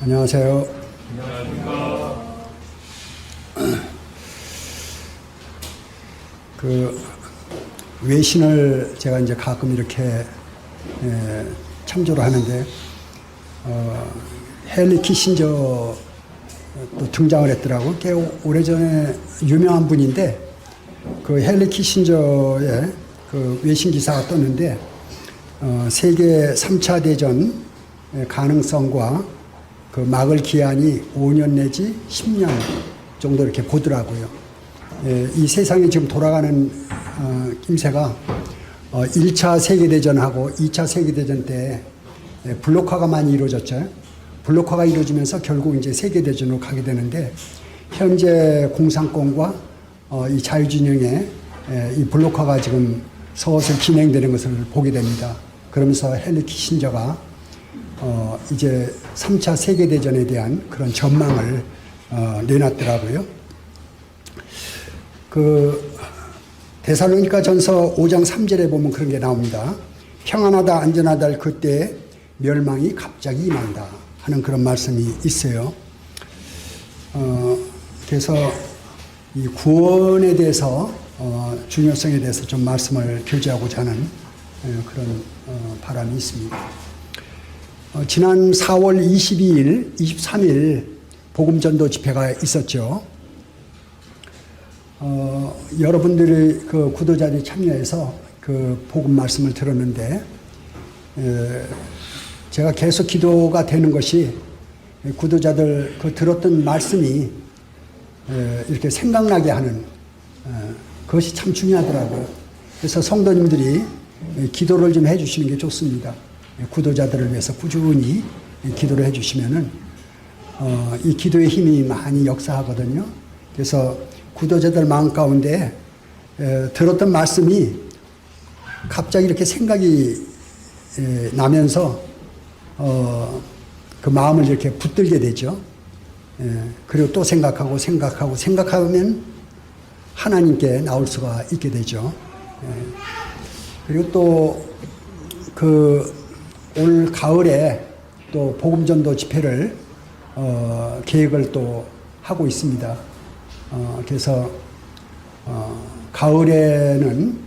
안녕하세요. 안녕하십니까. 외신을 제가 이제 가끔 이렇게 참조를 하는데, 헨리 키신저 또 등장을 했더라고. 꽤 오래전에 유명한 분인데, 그 헨리 키신저의 그 외신 기사가 떴는데, 세계 3차 대전 가능성과 그 막을 기한이 5년 내지 10년 정도 이렇게 보더라고요. 이 세상에 지금 돌아가는 김새가 1차 세계대전하고 2차 세계대전 때 블록화가 많이 이루어졌죠. 블록화가 이루어지면서 결국 이제 세계대전으로 가게 되는데, 현재 공산권과 이 자유진영의 이 블록화가 지금 서서히 진행되는 것을 보게 됩니다. 그러면서 헨리 키신저가 이제 3차 세계대전에 대한 그런 전망을 내놨더라고요. 그 데살로니가 전서 5장 3절에 보면 그런 게 나옵니다. 평안하다 안전하다 할 그때 멸망이 갑자기 임한다 하는 그런 말씀이 있어요. 그래서 이 구원에 대해서 중요성에 대해서 좀 말씀을 교제하고자 하는 그런 바람이 있습니다. 지난 4월 22일, 23일 복음전도 집회가 있었죠. 여러분들이 그 구도자들이 참여해서 그 복음 말씀을 들었는데, 제가 계속 기도가 되는 것이 구도자들 그 들었던 말씀이 이렇게 생각나게 하는 그것이 참 중요하더라고요. 그래서 성도님들이 기도를 좀 해주시는 게 좋습니다. 구도자들을 위해서 꾸준히 기도를 해주시면은 이 기도의 힘이 많이 역사하거든요. 그래서 구도자들 마음 가운데 들었던 말씀이 갑자기 이렇게 생각이 나면서 그 마음을 이렇게 붙들게 되죠. 그리고 또 생각하면 하나님께 나올 수가 있게 되죠. 그리고 또 올 가을에 또 복음전도 집회를 계획을 또 하고 있습니다. 그래서 가을에는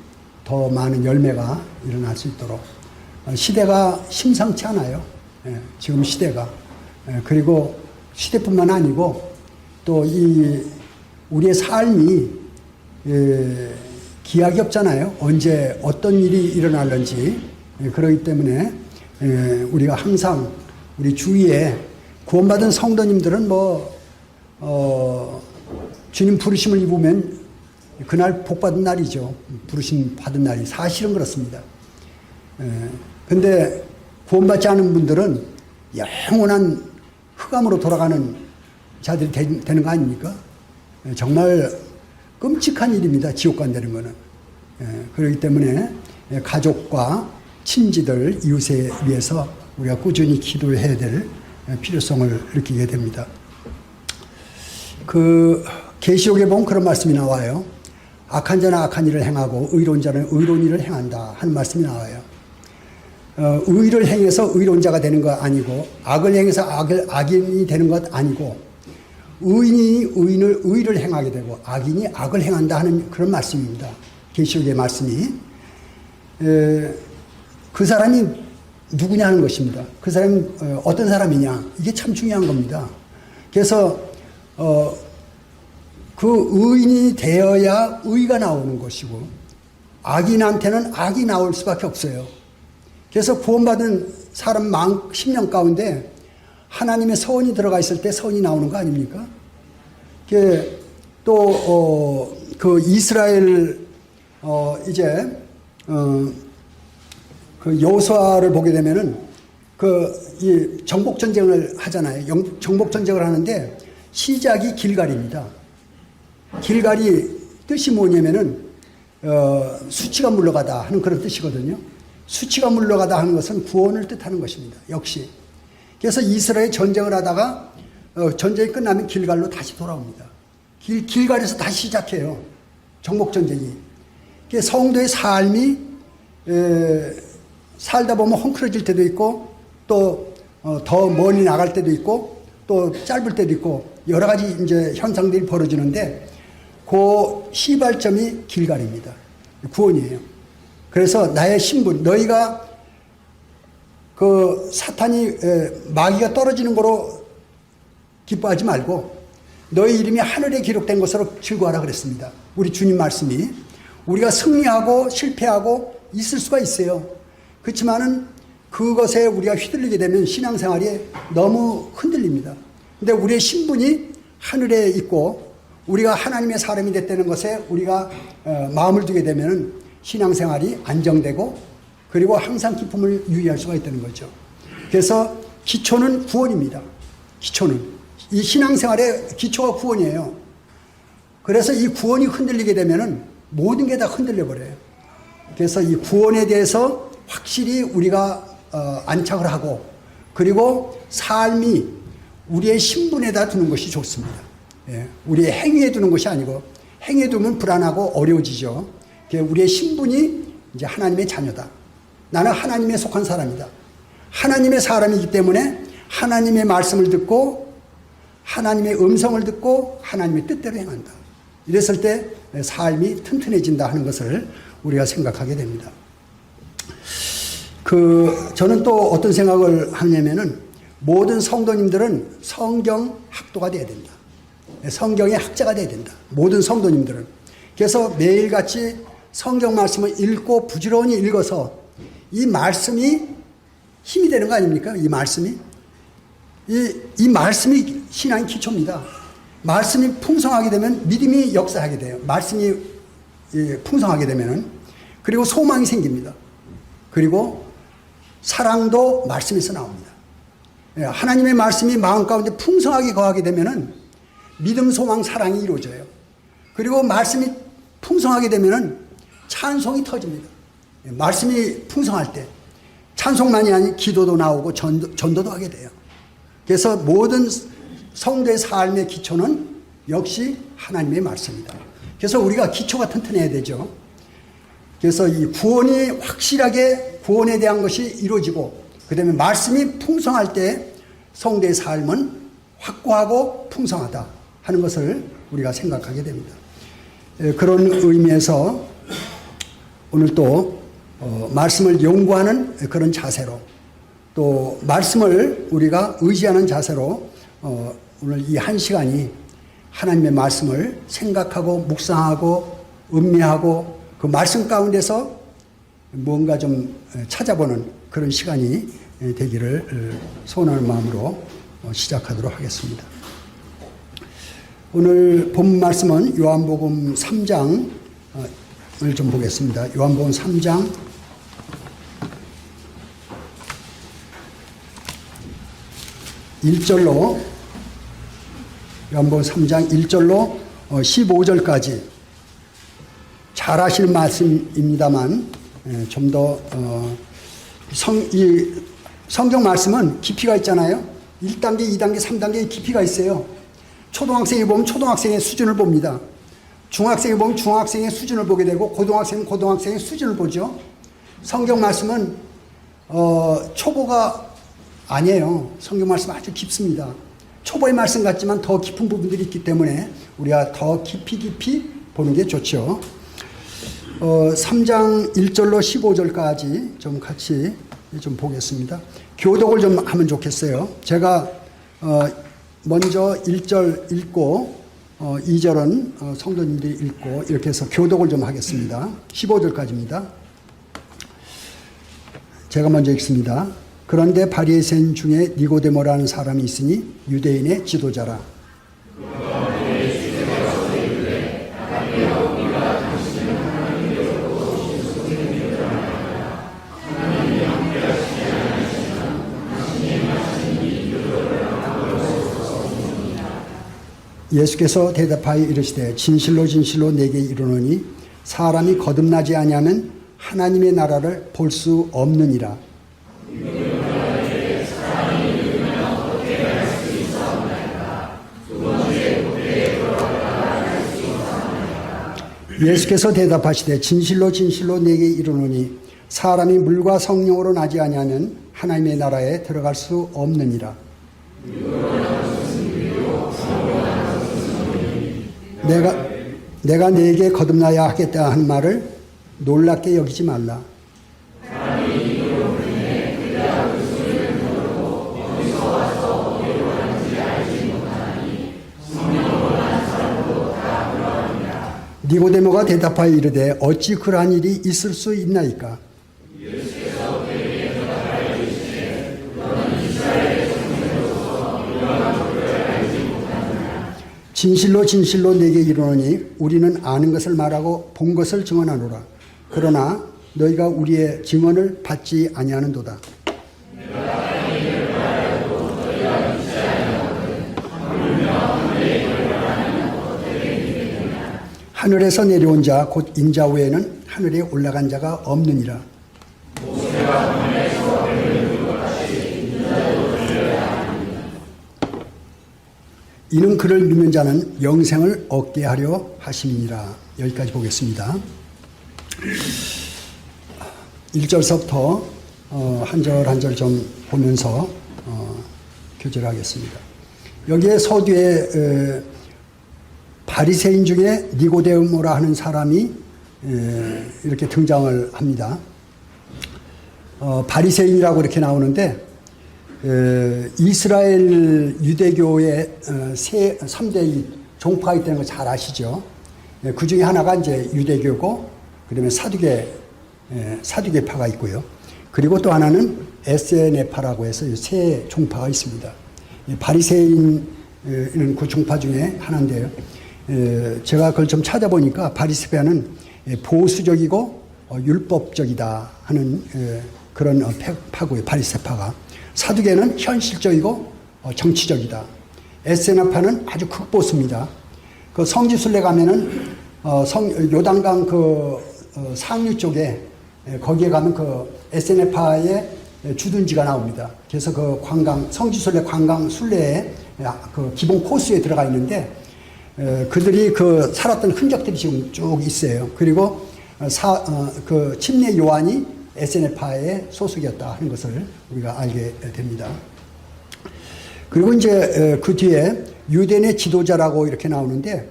더 많은 열매가 일어날 수 있도록, 시대가 심상치 않아요. 지금 시대가. 그리고 시대뿐만 아니고 또 우리의 삶이 기약이 없잖아요. 언제 어떤 일이 일어날는지. 그렇기 때문에 우리가 항상 우리 주위에 구원받은 성도님들은 주님 부르심을 입으면 그날 복받은 날이죠. 부르심 받은 날이 사실은 그렇습니다. 근데 구원받지 않은 분들은 영원한 흑암으로 돌아가는 자들이 되는 거 아닙니까? 정말 끔찍한 일입니다. 지옥 간다는 거는. 그렇기 때문에 가족과 친지들, 이웃에 위해서 우리가 꾸준히 기도해야 될 필요성을 느끼게 됩니다. 계시록에 보면 그런 말씀이 나와요. 악한 자는 악한 일을 행하고 의로운 자는 의로운 일을 행한다 하는 말씀이 나와요. 의를 행해서 의로운 자가 되는 것 아니고, 악을 행해서 악인이 되는 것 아니고, 의인이 의를 행하게 되고 악인이 악을 행한다 하는 그런 말씀입니다. 계시록의 말씀이. 그 사람이 누구냐 하는 것입니다. 그 사람이 어떤 사람이냐, 이게 참 중요한 겁니다. 그래서 그 의인이 되어야 의가 나오는 것이고, 악인한테는 악이 나올 수밖에 없어요. 그래서 구원받은 사람 10명 가운데 하나님의 서원이 들어가 있을 때 서원이 나오는 거 아닙니까? 또 그 이스라엘 이제 그 여호수아를 보게 되면은 이 정복 전쟁을 하잖아요. 정복 전쟁을 하는데 시작이 길갈입니다. 길갈이 뜻이 뭐냐면은 수치가 물러가다 하는 그런 뜻이거든요. 수치가 물러가다 하는 것은 구원을 뜻하는 것입니다. 역시. 그래서 이스라엘 전쟁을 하다가 전쟁이 끝나면 길갈로 다시 돌아옵니다. 길갈에서 다시 시작해요. 정복 전쟁이. 성도의 삶이 살다 보면 헝클어질 때도 있고, 또 더 멀리 나갈 때도 있고, 또 짧을 때도 있고 여러 가지 이제 현상들이 벌어지는데 그 시발점이 길갈입니다. 구원이에요. 그래서 나의 신분, 너희가 그 사탄이 마귀가 떨어지는 거로 기뻐하지 말고 너희 이름이 하늘에 기록된 것으로 즐거워하라 그랬습니다. 우리 주님 말씀이. 우리가 승리하고 실패하고 있을 수가 있어요. 그렇지만은 그것에 우리가 휘둘리게 되면 신앙생활이 너무 흔들립니다. 근데 우리의 신분이 하늘에 있고 우리가 하나님의 사람이 됐다는 것에 우리가 마음을 두게 되면 신앙생활이 안정되고 그리고 항상 기쁨을 유지할 수가 있다는 거죠. 그래서 기초는 구원입니다. 기초는. 이 신앙생활의 기초가 구원이에요. 그래서 이 구원이 흔들리게 되면 모든 게 다 흔들려 버려요. 그래서 이 구원에 대해서 확실히 우리가 안착을 하고 그리고 삶이 우리의 신분에다 두는 것이 좋습니다. 예, 우리의 행위에 두는 것이 아니고 행위에 두면 불안하고 어려워지죠. 우리의 신분이 이제 하나님의 자녀다. 나는 하나님에 속한 사람이다. 하나님의 사람이기 때문에 하나님의 말씀을 듣고 하나님의 음성을 듣고 하나님의 뜻대로 행한다. 이랬을 때 삶이 튼튼해진다 하는 것을 우리가 생각하게 됩니다. 저는 또 어떤 생각을 하냐면은 모든 성도님들은 성경 학도가 돼야 된다. 성경의 학자가 돼야 된다. 모든 성도님들은. 그래서 매일같이 성경 말씀을 읽고 부지런히 읽어서 이 말씀이 힘이 되는 거 아닙니까? 이 말씀이. 이 말씀이 신앙의 기초입니다. 말씀이 풍성하게 되면 믿음이 역사하게 돼요. 말씀이 풍성하게 되면은. 그리고 소망이 생깁니다. 그리고 사랑도 말씀에서 나옵니다. 하나님의 말씀이 마음 가운데 풍성하게 거하게 되면은 믿음, 소망, 사랑이 이루어져요. 그리고 말씀이 풍성하게 되면은 찬송이 터집니다. 말씀이 풍성할 때 찬송만이 아닌 기도도 나오고 전도도 하게 돼요. 그래서 모든 성도의 삶의 기초는 역시 하나님의 말씀이다. 그래서 우리가 기초가 튼튼해야 되죠. 그래서 이 구원이 확실하게 구원에 대한 것이 이루어지고 그 다음에 말씀이 풍성할 때 성도의 삶은 확고하고 풍성하다 하는 것을 우리가 생각하게 됩니다. 그런 의미에서 오늘 또 말씀을 연구하는 그런 자세로 또 말씀을 우리가 의지하는 자세로 오늘 이 한 시간이 하나님의 말씀을 생각하고 묵상하고 음미하고 그 말씀 가운데서 뭔가 좀 찾아보는 그런 시간이 되기를 소원하는 마음으로 시작하도록 하겠습니다. 오늘 본 말씀은 요한복음 3장을 좀 보겠습니다. 요한복음 3장 1절로 요한복음 3장 1절로 15절까지 잘 아실 말씀입니다만 좀 더 성경 말씀은 깊이가 있잖아요. 1단계, 2단계, 3단계의 깊이가 있어요. 초등학생이 보면 초등학생의 수준을 봅니다. 중학생이 보면 중학생의 수준을 보게 되고 고등학생은 고등학생의 수준을 보죠. 성경 말씀은 초보가 아니에요. 성경 말씀은 아주 깊습니다. 초보의 말씀 같지만 더 깊은 부분들이 있기 때문에 우리가 더 깊이 보는 게 좋죠. 3장 1절로 15절까지 좀 같이 좀 보겠습니다. 교독을 좀 하면 좋겠어요. 제가 먼저 1절 읽고 2절은 성도님들이 읽고 이렇게 해서 교독을 좀 하겠습니다. 15절까지입니다. 제가 먼저 읽습니다. 그런데 바리새인 중에 니고데모라는 사람이 있으니 유대인의 지도자라. 예수께서 대답하여 이르시되 진실로 진실로 내게 이르노니 사람이 거듭나지 아니하면 하나님의 나라를 볼 수 없느니라. 예수께서 대답하시되 진실로 진실로 내게 이르노니 사람이 물과 성령으로 나지 아니하면 하나님의 나라에 들어갈 수 없느니라. 내가 네게 거듭나야 하겠다 한 말을 놀랍게 여기지 말라. 니고데모가 대답하여 이르되 어찌 그러한 일이 있을 수 있나이까? 진실로 진실로 내게 이르노니 우리는 아는 것을 말하고 본 것을 증언하노라. 그러나 너희가 우리의 증언을 받지 아니하는도다. 하늘에서 내려온 자 곧 인자 외에는 하늘에 올라간 자가 없느니라. 이는 그를 믿는 자는 영생을 얻게 하려 하심이니라. 여기까지 보겠습니다. 1절서부터 한 절 한 절 좀 보면서 교절하겠습니다. 여기에 서두에 바리새인 중에 니고데모라 하는 사람이 이렇게 등장을 합니다. 바리새인이라고 이렇게 나오는데 이스라엘 유대교의 3대 종파가 있다는 거 잘 아시죠? 그 중에 하나가 이제 유대교고, 그 다음에 사두개파가 있고요. 그리고 또 하나는 에세네파라고 해서 세 종파가 있습니다. 바리새인은 그 종파 중에 하나인데요. 제가 그걸 좀 찾아보니까 바리새파는 보수적이고 율법적이다 하는 그런 파고요. 바리새파가. 사두개는 현실적이고 정치적이다. 에세나파는 아주 극보수입니다. 그 성지순례 가면은 요단강 그 상류 쪽에 거기에 가면 그 에세네파의 주둔지가 나옵니다. 그래서 그 성지순례 관광 순례에 그 기본 코스에 들어가 있는데 그들이 그 살았던 흔적들이 지금 쭉 있어요. 그리고 그 침례 요한이 에세네파의 소속이었다 하는 것을 우리가 알게 됩니다. 그리고 이제 그 뒤에 유대인의 지도자라고 이렇게 나오는데,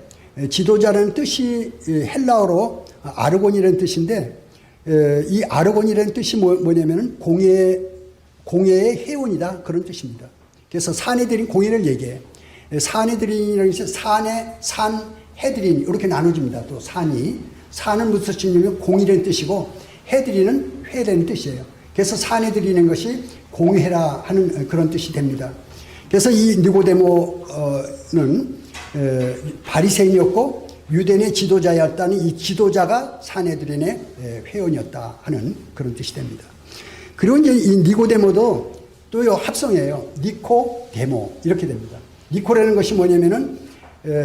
지도자라는 뜻이 헬라어로 아르곤이라는 뜻인데, 이 아르곤이라는 뜻이 뭐냐면은 공예의 회원이다 그런 뜻입니다. 그래서 사내들인 공예를 얘기해. 사내들인이라는 것이 산해들인 이렇게 나눠집니다. 또 산은 무슨 뜻이냐면 공이라는 뜻이고 해드리는 회라는 뜻이에요. 그래서 사내들이는 것이 공회라 하는 그런 뜻이 됩니다. 그래서 이 니고데모는 바리새인이었고 유대인의 지도자였다니 이 지도자가 사내들인의 회원이었다 하는 그런 뜻이 됩니다. 그리고 이제 이 니고데모도 또 합성이에요. 니코데모 이렇게 됩니다. 니코라는 것이 뭐냐면은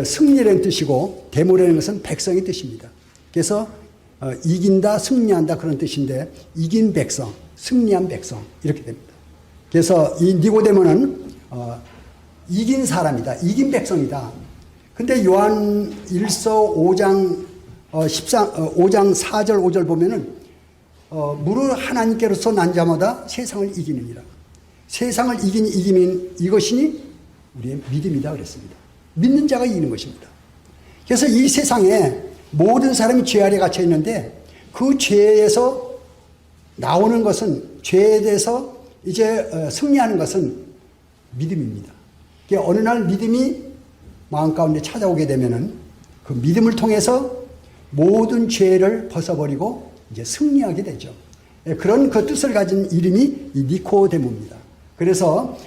승리라는 뜻이고 데모라는 것은 백성의 뜻입니다. 그래서 이긴다, 승리한다 그런 뜻인데 이긴 백성, 승리한 백성 이렇게 됩니다. 그래서 이 니고데모는 이긴 사람이다, 이긴 백성이다. 근데 요한 1서 5장 5장 4절 5절 보면은 무릇 하나님께로서 난 자마다 세상을 이기느니라. 세상을 이기는 이것이니 우리의 믿음이다 그랬습니다. 믿는 자가 이기는 것입니다. 그래서 이 세상에 모든 사람이 죄 아래 갇혀 있는데 그 죄에서 나오는 것은 죄에 대해서 이제 승리하는 것은 믿음입니다. 그러니까 어느 날 믿음이 마음 가운데 찾아오게 되면은 그 믿음을 통해서 모든 죄를 벗어버리고 이제 승리하게 되죠. 그런 그 뜻을 가진 이름이 이 니코데모입니다. 그래서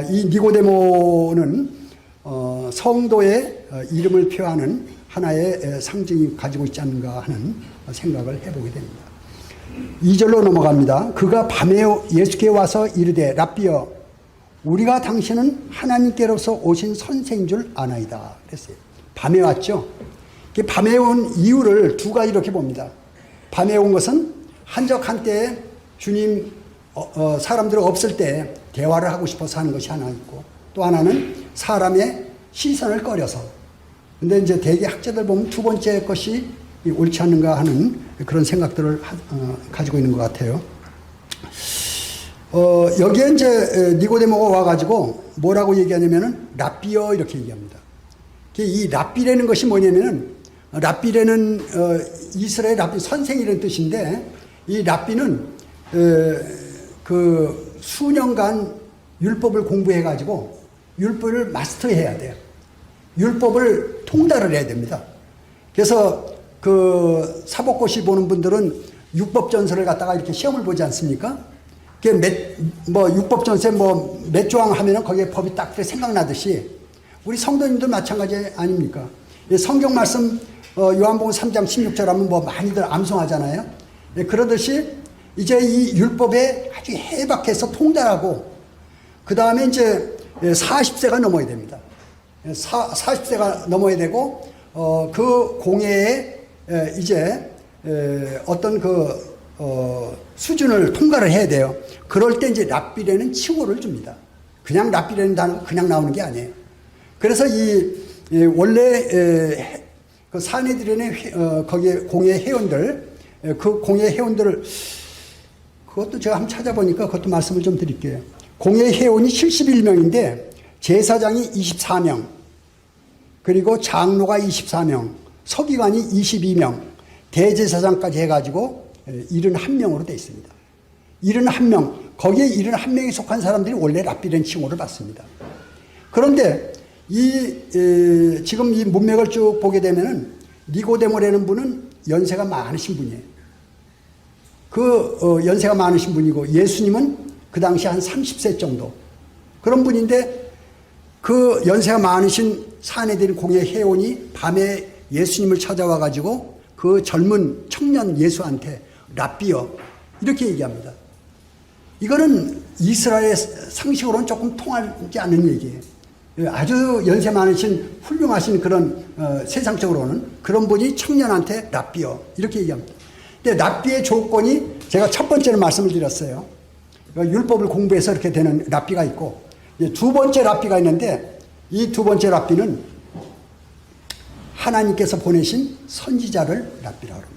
이 니고데모는 성도의 이름을 표하는 하나의 상징이 가지고 있지 않는가 하는 생각을 해보게 됩니다. 2절로 넘어갑니다. 그가 밤에 예수께 와서 이르되 랍비여 우리가 당신은 하나님께로서 오신 선생인 줄 아나이다 그랬어요. 밤에 왔죠. 밤에 온 이유를 두 가지 이렇게 봅니다. 밤에 온 것은 한적 한때에 주님 사람들 없을 때 대화를 하고 싶어서 하는 것이 하나 있고, 또 하나는 사람의 시선을 꺼려서. 근데 이제 대개 학자들 보면 두 번째 것이 옳지 않는가 하는 그런 생각들을 가지고 있는 것 같아요. 여기에 이제 니고데모가 와가지고 뭐라고 얘기하냐면은 랍비여 이렇게 얘기합니다. 이 랍비라는 것이 뭐냐면은 랍비라는 이스라엘 랍비 선생이라는 뜻인데 이 랍비는 그 수년간 율법을 공부해가지고 율법을 마스터해야 돼요. 율법을 통달을 해야 됩니다. 그래서 그 사법고시 보는 분들은 율법전서를 갖다가 이렇게 시험을 보지 않습니까? 율법전서에 몇 조항 하면은 거기에 법이 딱 생각나듯이 우리 성도님들 마찬가지 아닙니까? 성경 말씀 요한복음 3장 16절 하면 많이들 암송하잖아요. 그러듯이 이제 이 율법에 아주 해박해서 통달하고 그 다음에 이제 40세가 넘어야 됩니다. 40세가 넘어야 되고 그 공예에 이제 어떤 수준을 통과를 해야 돼요. 그럴 때 이제 랍비라는 칭호를 줍니다. 그냥 랍비라는 단어가 그냥 나오는 게 아니에요. 그래서 원래 그 사내들의 거기에 공예 회원들, 그 공예 회원들을 그것도 제가 한번 찾아보니까 그것도 말씀을 좀 드릴게요. 공예 회원이 71명인데 제사장이 24명, 그리고 장로가 24명, 서기관이 22명, 대제사장까지 해가지고 71명으로 되어 있습니다. 71명, 거기에 71명에 속한 사람들이 원래 랍비라는 칭호를 받습니다. 그런데 지금 이 문맥을 쭉 보게 되면은 니고데모라는 분은 연세가 많으신 분이에요. 연세가 많으신 분이고 예수님은 그 당시 한 30세 정도 그런 분인데 그 연세가 많으신 사내들인 공예 회원이 밤에 예수님을 찾아와 가지고 그 젊은 청년 예수한테 랍비여 이렇게 얘기합니다. 이거는 이스라엘 상식으로는 조금 통하지 않는 얘기예요. 아주 연세 많으신 훌륭하신 그런 세상적으로는 그런 분이 청년한테 랍비여 이렇게 얘기합니다. 근데 랍비의 조건이 제가 첫 번째로 말씀을 드렸어요. 율법을 공부해서 이렇게 되는 랍비가 있고 두 번째 랍비가 있는데 이 두 번째 랍비는 하나님께서 보내신 선지자를 랍비라고 합니다.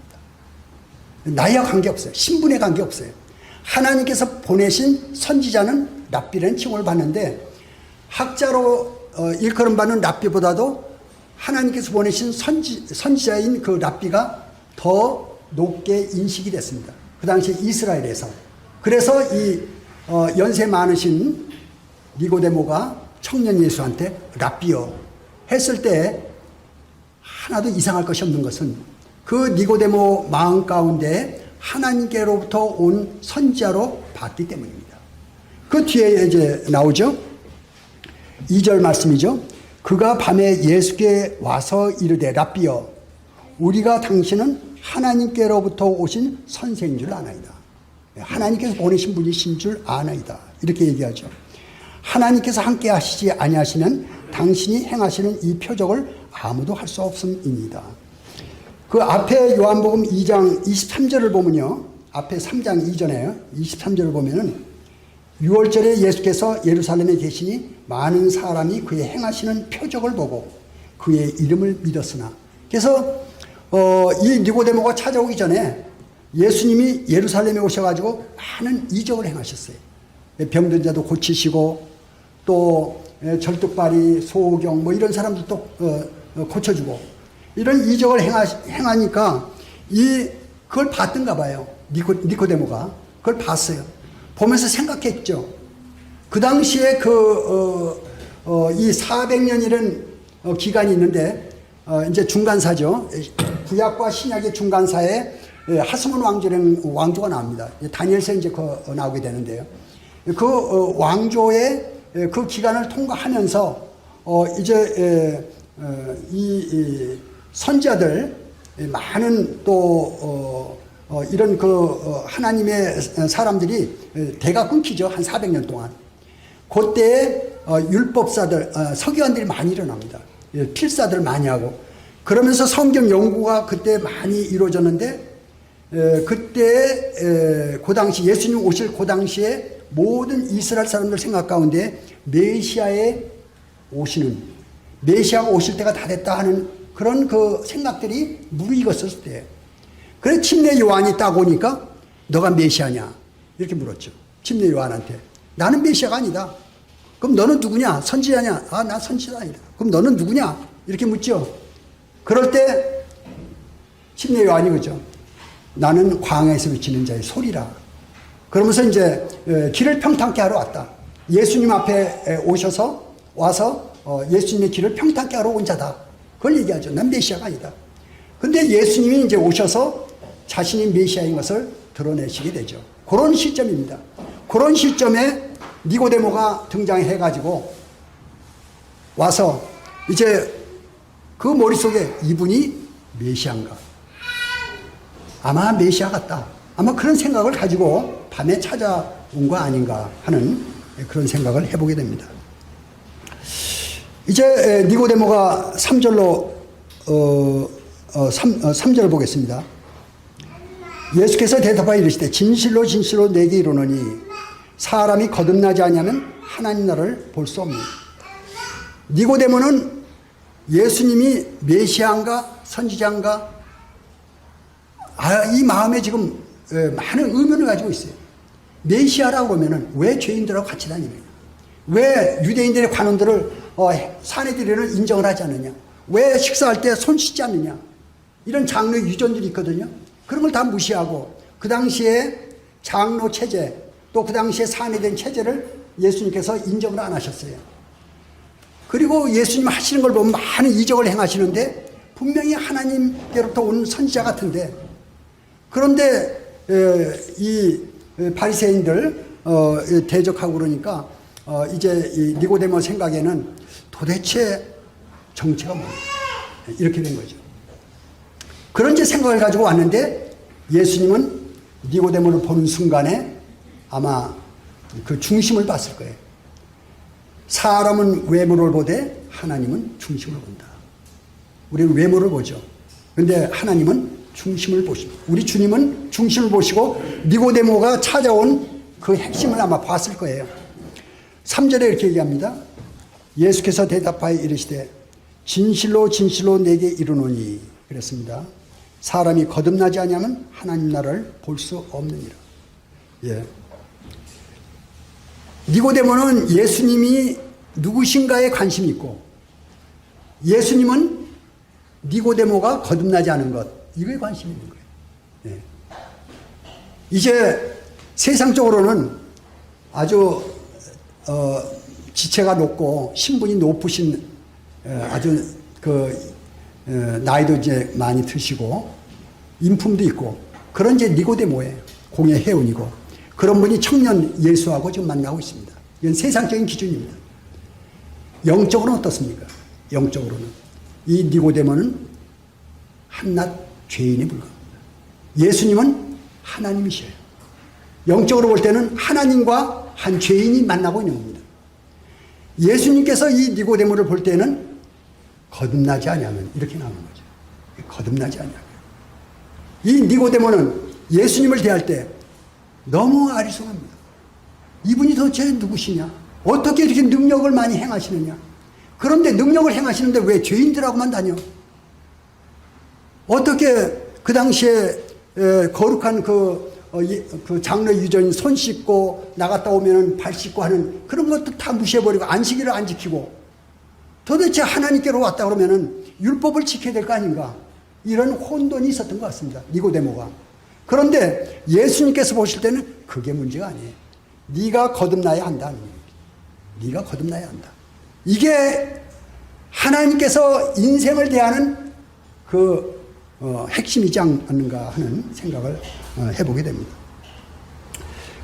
나이와 관계없어요. 신분에 관계없어요. 하나님께서 보내신 선지자는 랍비라는 칭호를 받는데 학자로 일컬음 받는 랍비보다도 하나님께서 보내신 선지자인 그 랍비가 더 높게 인식이 됐습니다. 그 당시 이스라엘에서. 그래서 이 연세 많으신 니고데모가 청년 예수한테 랍비여 했을 때 하나도 이상할 것이 없는 것은 그 니고데모 마음 가운데 하나님께로부터 온 선지자로 봤기 때문입니다. 그 뒤에 이제 나오죠. 2절 말씀이죠. 그가 밤에 예수께 와서 이르되 랍비여 우리가 당신은 하나님께로부터 오신 선생인 줄 아나이다. 하나님께서 보내신 분이신 줄 아나이다. 이렇게 얘기하죠. 하나님께서 함께 하시지 아니하시면 당신이 행하시는 이 표적을 아무도 할 수 없음입니다. 그 앞에 요한복음 2장 23절을 보면요. 앞에 3장 이전에 23절을 보면은 6월절에 예수께서 예루살렘에 계시니 많은 사람이 그의 행하시는 표적을 보고 그의 이름을 믿었으나 그래서 이 니고데모가 찾아오기 전에 예수님이 예루살렘에 오셔가지고 많은 이적을 행하셨어요. 병든 자도 고치시고 또 절뚝발이 소경 뭐 이런 사람들도 고쳐주고 이런 이적을 행하니까 그걸 봤던가 봐요. 니고데모가 그걸 봤어요. 보면서 생각했죠. 그 당시에 이 400년이라는 기간이 있는데 이제 중간사죠. 구약과 신약의 중간사에 하스몬 왕조라는 왕조가 나옵니다. 다니엘서에 이제 나오게 되는데요. 그 왕조의 그 기간을 통과하면서 이제 이 선지자들 많은 또 이런 하나님의 사람들이 대가 끊기죠. 한 400년 동안. 그때 율법사들, 서기관들이 많이 일어납니다. 필사들 많이 하고. 그러면서 성경 연구가 그때 많이 이루어졌는데 그때 그 당시 예수님 오실 그 당시에 모든 이스라엘 사람들 생각 가운데 메시아가 오실 때가 다 됐다 하는 그런 그 생각들이 무르익었을 때 그래서 침례 요한이 딱 오니까 너가 메시아냐 이렇게 물었죠. 침례 요한한테. 나는 메시아가 아니다. 그럼 너는 누구냐? 선지자냐? 아, 나 선지자 아니다. 그럼 너는 누구냐? 이렇게 묻죠. 그럴 때 침례 요한이 그죠. 나는 광야에서 외치는 자의 소리라. 그러면서 이제 길을 평탄케 하러 왔다. 예수님 앞에 와서 예수님의 길을 평탄케 하러 온 자다. 그걸 얘기하죠. 난 메시아가 아니다. 근데 예수님이 이제 오셔서 자신이 메시아인 것을 드러내시게 되죠. 그런 시점입니다. 그런 시점에 니고데모가 등장해가지고 와서 이제 그 머릿속에 이분이 메시아인가? 아마 메시아 같다. 아마 그런 생각을 가지고 밤에 찾아온 거 아닌가 하는 그런 생각을 해보게 됩니다. 이제 니고데모가 3절로 3절 보겠습니다. 예수께서 대답하여 이르시되 진실로 진실로 내게 이르노니 사람이 거듭나지 아니하면 하나님 나라를 볼 수 없느니라. 니고데모는 예수님이 메시아인가 선지자인가 이 마음에 지금 많은 의문을 가지고 있어요. 메시아라고 하면은 왜 죄인들하고 같이 다니느냐? 왜 유대인들의 관원들을 사내들이는 인정을 하지 않느냐? 왜 식사할 때 손 씻지 않느냐? 이런 장로의 유전들이 있거든요. 그런 걸 다 무시하고 그 당시에 장로 체제 또 그 당시에 사내된 체제를 예수님께서 인정을 안 하셨어요. 그리고 예수님 하시는 걸 보면 많은 이적을 행하시는데 분명히 하나님께로부터 온 선지자 같은데 그런데 이 바리새인들 대적하고 그러니까 이제 이 니고데모 생각에는 도대체 정체가 뭐냐 이렇게 된 거죠. 그런 이제 생각을 가지고 왔는데 예수님은 니고데모를 보는 순간에 아마 그 중심을 봤을 거예요. 사람은 외모를 보되 하나님은 중심을 본다. 우리는 외모를 보죠. 그런데 하나님은 중심을 보십니다. 우리 주님은 중심을 보시고 니고데모가 찾아온 그 핵심을 아마 봤을 거예요. 3절에 이렇게 얘기합니다. 예수께서 대답하여 이르시되 진실로 진실로 내게 이르노니 그랬습니다. 사람이 거듭나지 아니하면 하나님 나라를 볼 수 없느니라. 예. 니고데모는 예수님이 누구신가에 관심이 있고 예수님은 니고데모가 거듭나지 않은 것 이거에 관심이 있는 거예요. 예. 이제 세상적으로는 아주 지체가 높고 신분이 높으신 아주 나이도 이제 많이 드시고 인품도 있고 그런 이제 니고데모예요. 공예 회원이고 그런 분이 청년 예수하고 지금 만나고 있습니다. 이건 세상적인 기준입니다. 영적으로는 어떻습니까? 영적으로는 이 니고데모는 한낱 죄인에 불과합니다. 예수님은 하나님이셔요. 영적으로 볼 때는 하나님과 한 죄인이 만나고 있는 겁니다. 예수님께서 이 니고데모를 볼 때는 거듭나지 아니하면 이렇게 나오는 거죠. 거듭나지 아니하면 이 니고데모는 예수님을 대할 때 너무 아리송합니다. 이분이 도대체 누구시냐? 어떻게 이렇게 능력을 많이 행하시느냐? 그런데 능력을 행하시는데 왜 죄인들하고만 다녀? 어떻게 그 당시에 거룩한 그 장로 유전인 손 씻고 나갔다 오면 발 씻고 하는 그런 것도 다 무시해버리고 안식일을 안 지키고 도대체 하나님께로 왔다 그러면은 율법을 지켜야 될 거 아닌가? 이런 혼돈이 있었던 것 같습니다. 니고데모가. 그런데 예수님께서 보실 때는 그게 문제가 아니에요. 네가 거듭나야 한다. 네가 거듭나야 한다. 이게 하나님께서 인생을 대하는 그 핵심이지 않는가 하는 생각을 해보게 됩니다.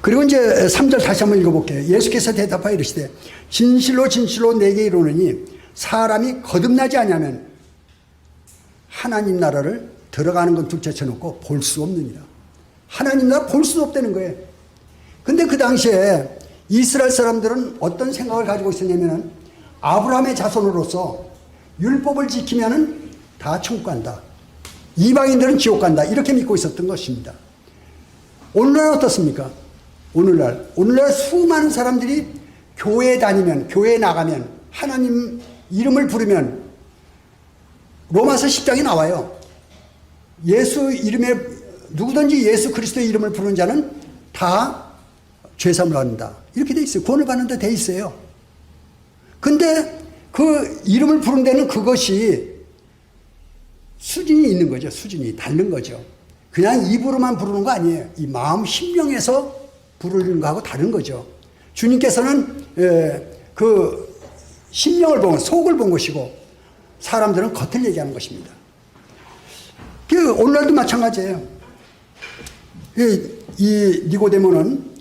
그리고 이제 3절 다시 한번 읽어볼게요. 예수께서 대답하여 이르시되 진실로 진실로 내게 이르노니 사람이 거듭나지 아니하면 하나님 나라를 들어가는 건 둘째 쳐놓고 볼 수 없느니라. 하나님 나라 볼 수 없다는 거예요. 근데 그 당시에 이스라엘 사람들은 어떤 생각을 가지고 있었냐면은 아브라함의 자손으로서 율법을 지키면은 다 천국 간다. 이방인들은 지옥 간다. 이렇게 믿고 있었던 것입니다. 오늘날 어떻습니까? 오늘날 수많은 사람들이 교회에 다니면, 교회에 나가면, 하나님 이름을 부르면 로마서 10장에 나와요. 예수 이름에 누구든지 예수 그리스도의 이름을 부르는 자는 다 죄사함을 얻는다. 이렇게 돼 있어요. 구원을 받는다 돼 있어요. 근데 그 이름을 부른 데는 그것이 수준이 있는 거죠. 수준이 다른 거죠. 그냥 입으로만 부르는 거 아니에요. 이 마음 심령에서 부르는 거하고 다른 거죠. 주님께서는 그 심령을 본, 속을 본 것이고 사람들은 겉을 얘기하는 것입니다. 오늘날도 마찬가지예요. 이 니고데모는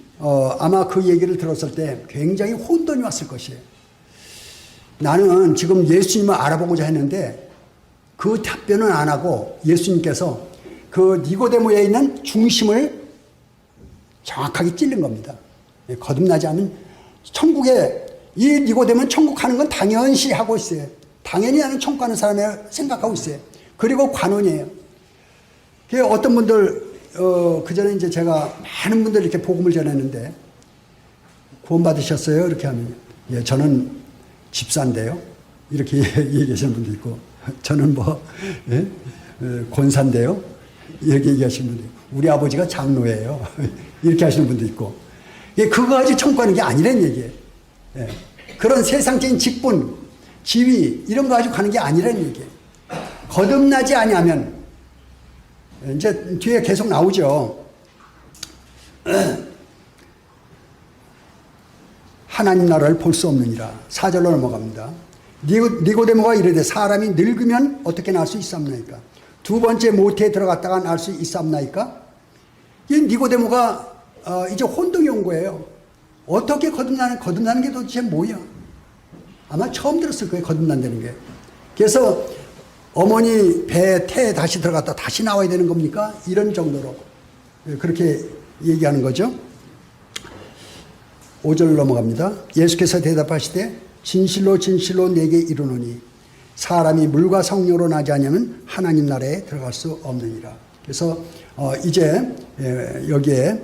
아마 그 얘기를 들었을 때 굉장히 혼돈이 왔을 것이에요. 나는 지금 예수님을 알아보고자 했는데 그 답변은 안 하고 예수님께서 그 니고데모에 있는 중심을 정확하게 찔른 겁니다. 거듭나지 않으면 천국에 이 니고데모는 천국 가는 건 당연시 하고 있어요. 당연히 나는 천국 가는 사람이라고 생각하고 있어요. 그리고 관원이에요. 어떤 분들 그 전에 이제 제가 많은 분들 이렇게 복음을 전했는데 구원 받으셨어요? 이렇게 하면 예, 저는 집사인데요. 이렇게 얘기하시는 분도 있고 저는 예? 권사인데요. 이렇게 얘기하시는 분도 있고 우리 아버지가 장로예요. 이렇게 하시는 분도 있고 예, 그거 가지고 천국 가는 게 아니란 얘기예요. 예. 그런 세상적인 직분, 지위 이런 거 가지고 가는 게 아니란 얘기예요. 거듭나지 아니하면 이제 뒤에 계속 나오죠. 하나님 나라를 볼 수 없느니라. 4절로 넘어갑니다. 니고데모가 이르되 사람이 늙으면 어떻게 날 수 있사옵나이까? 두 번째 모태에 들어갔다가 날 수 있사옵나이까? 이 니고데모가 이제 혼동이 온 거예요. 어떻게 거듭나는 게 도대체 뭐야? 아마 처음 들었을 거예요. 거듭난다는 게. 그래서 어머니 태에 다시 들어갔다 다시 나와야 되는 겁니까? 이런 정도로 그렇게 얘기하는 거죠. 5절 넘어갑니다. 예수께서 대답하시되 진실로 진실로 내게 이르노니 사람이 물과 성령으로 나지 않으면 하나님 나라에 들어갈 수 없느니라. 그래서 이제 여기에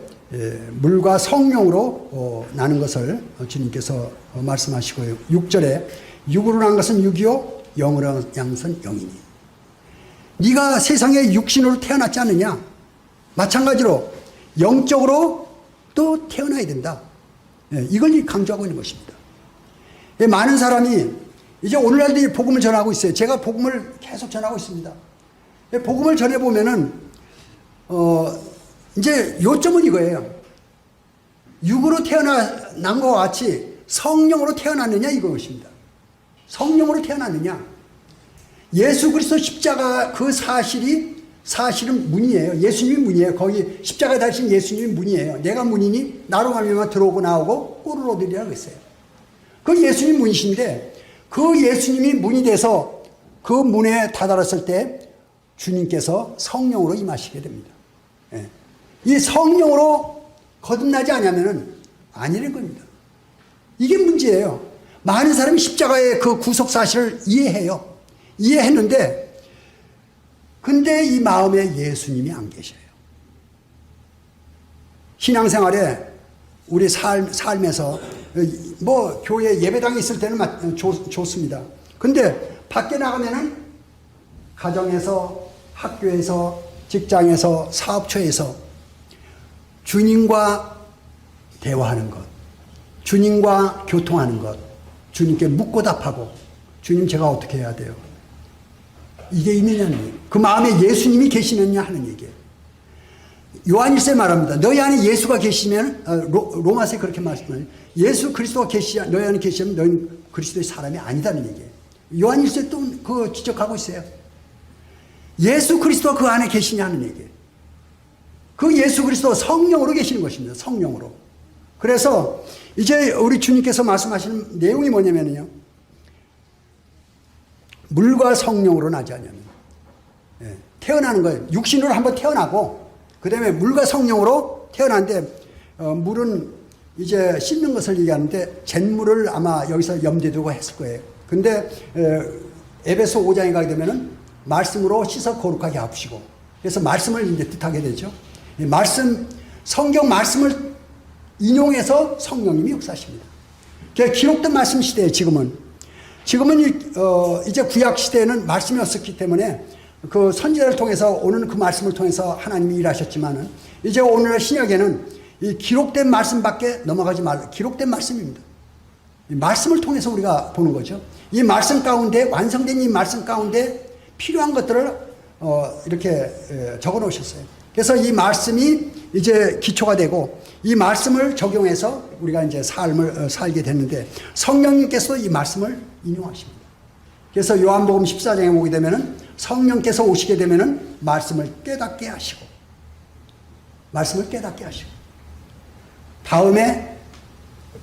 물과 성령으로 나는 것을 주님께서 말씀하시고요. 6절에 육으로 난 것은 육이요 영으로 난 것은 영이니. 네가 세상에 육신으로 태어났지 않느냐? 마찬가지로 영적으로 또 태어나야 된다. 이걸 강조하고 있는 것입니다. 많은 사람이 이제 오늘날도 복음을 전하고 있어요. 제가 복음을 계속 전하고 있습니다. 복음을 전해보면은 이제 요점은 이거예요. 육으로 태어난 것과 같이 성령으로 태어났느냐 이것입니다. 성령으로 태어났느냐. 예수 그리스도 십자가 그 사실은 문이에요. 예수님이 문이에요. 거기 십자가에 달리신 예수님이 문이에요. 내가 문이니 나로 말미암아 들어오고 나오고 꼴을 얻으리라고 했어요. 그 예수님이 문이신데 그 예수님이 문이 돼서 그 문에 다다랐을 때 주님께서 성령으로 임하시게 됩니다. 이 성령으로 거듭나지 않으면은 아니는 겁니다. 이게 문제예요. 많은 사람이 십자가의 그 구속 사실을 이해해요. 이해했는데 근데 이 마음에 예수님이 안 계셔요. 신앙생활에 우리 삶에서 뭐 교회 예배당에 있을 때는 좋습니다. 근데 밖에 나가면은 가정에서 학교에서 직장에서 사업처에서 주님과 대화하는 것, 주님과 교통하는 것, 주님께 묻고 답하고 주님 제가 어떻게 해야 돼요? 이게 있느냐는 얘기예요. 그 마음에 예수님이 계시느냐 하는 얘기예요. 요한일서에 말합니다. 너희 안에 예수가 계시면 로마서에 그렇게 말씀해요. 예수 그리스도가 너희 안에 계시면 너희는 그리스도의 사람이 아니다는 얘기예요. 요한일서에 또 그거 지적하고 있어요. 예수 그리스도가 그 안에 계시냐는 얘기예요. 그 예수 그리스도 성령으로 계시는 것입니다. 성령으로. 그래서 이제 우리 주님께서 말씀하시는 내용이 뭐냐면요. 물과 성령으로 나지 않으면 태어나는 거예요. 육신으로 한번 태어나고 그 다음에 물과 성령으로 태어났는데 물은 이제 씻는 것을 얘기하는데 잿물을 아마 여기서 염두에 두고 했을 거예요. 근데 에베소 5장에 가게 되면은 말씀으로 씻어 거룩하게 하시고 그래서 말씀을 이제 뜻하게 되죠. 성경 말씀을 인용해서 성령님이 역사하십니다. 기록된 말씀 시대에 지금은 이제 구약 시대에는 말씀이 없었기 때문에 그 선지자를 통해서 오는 그 말씀을 통해서 하나님이 일하셨지만은 이제 오늘날 신약에는 이 기록된 말씀밖에 넘어가지 말라. 기록된 말씀입니다. 이 말씀을 통해서 우리가 보는 거죠. 이 말씀 가운데, 완성된 이 말씀 가운데 필요한 것들을 이렇게 적어 놓으셨어요. 그래서 이 말씀이 이제 기초가 되고 이 말씀을 적용해서 우리가 이제 삶을 살게 됐는데 성령님께서 이 말씀을 인용하십니다. 그래서 요한복음 14장에 보게 되면은 성령께서 오시게 되면은 말씀을 깨닫게 하시고 다음에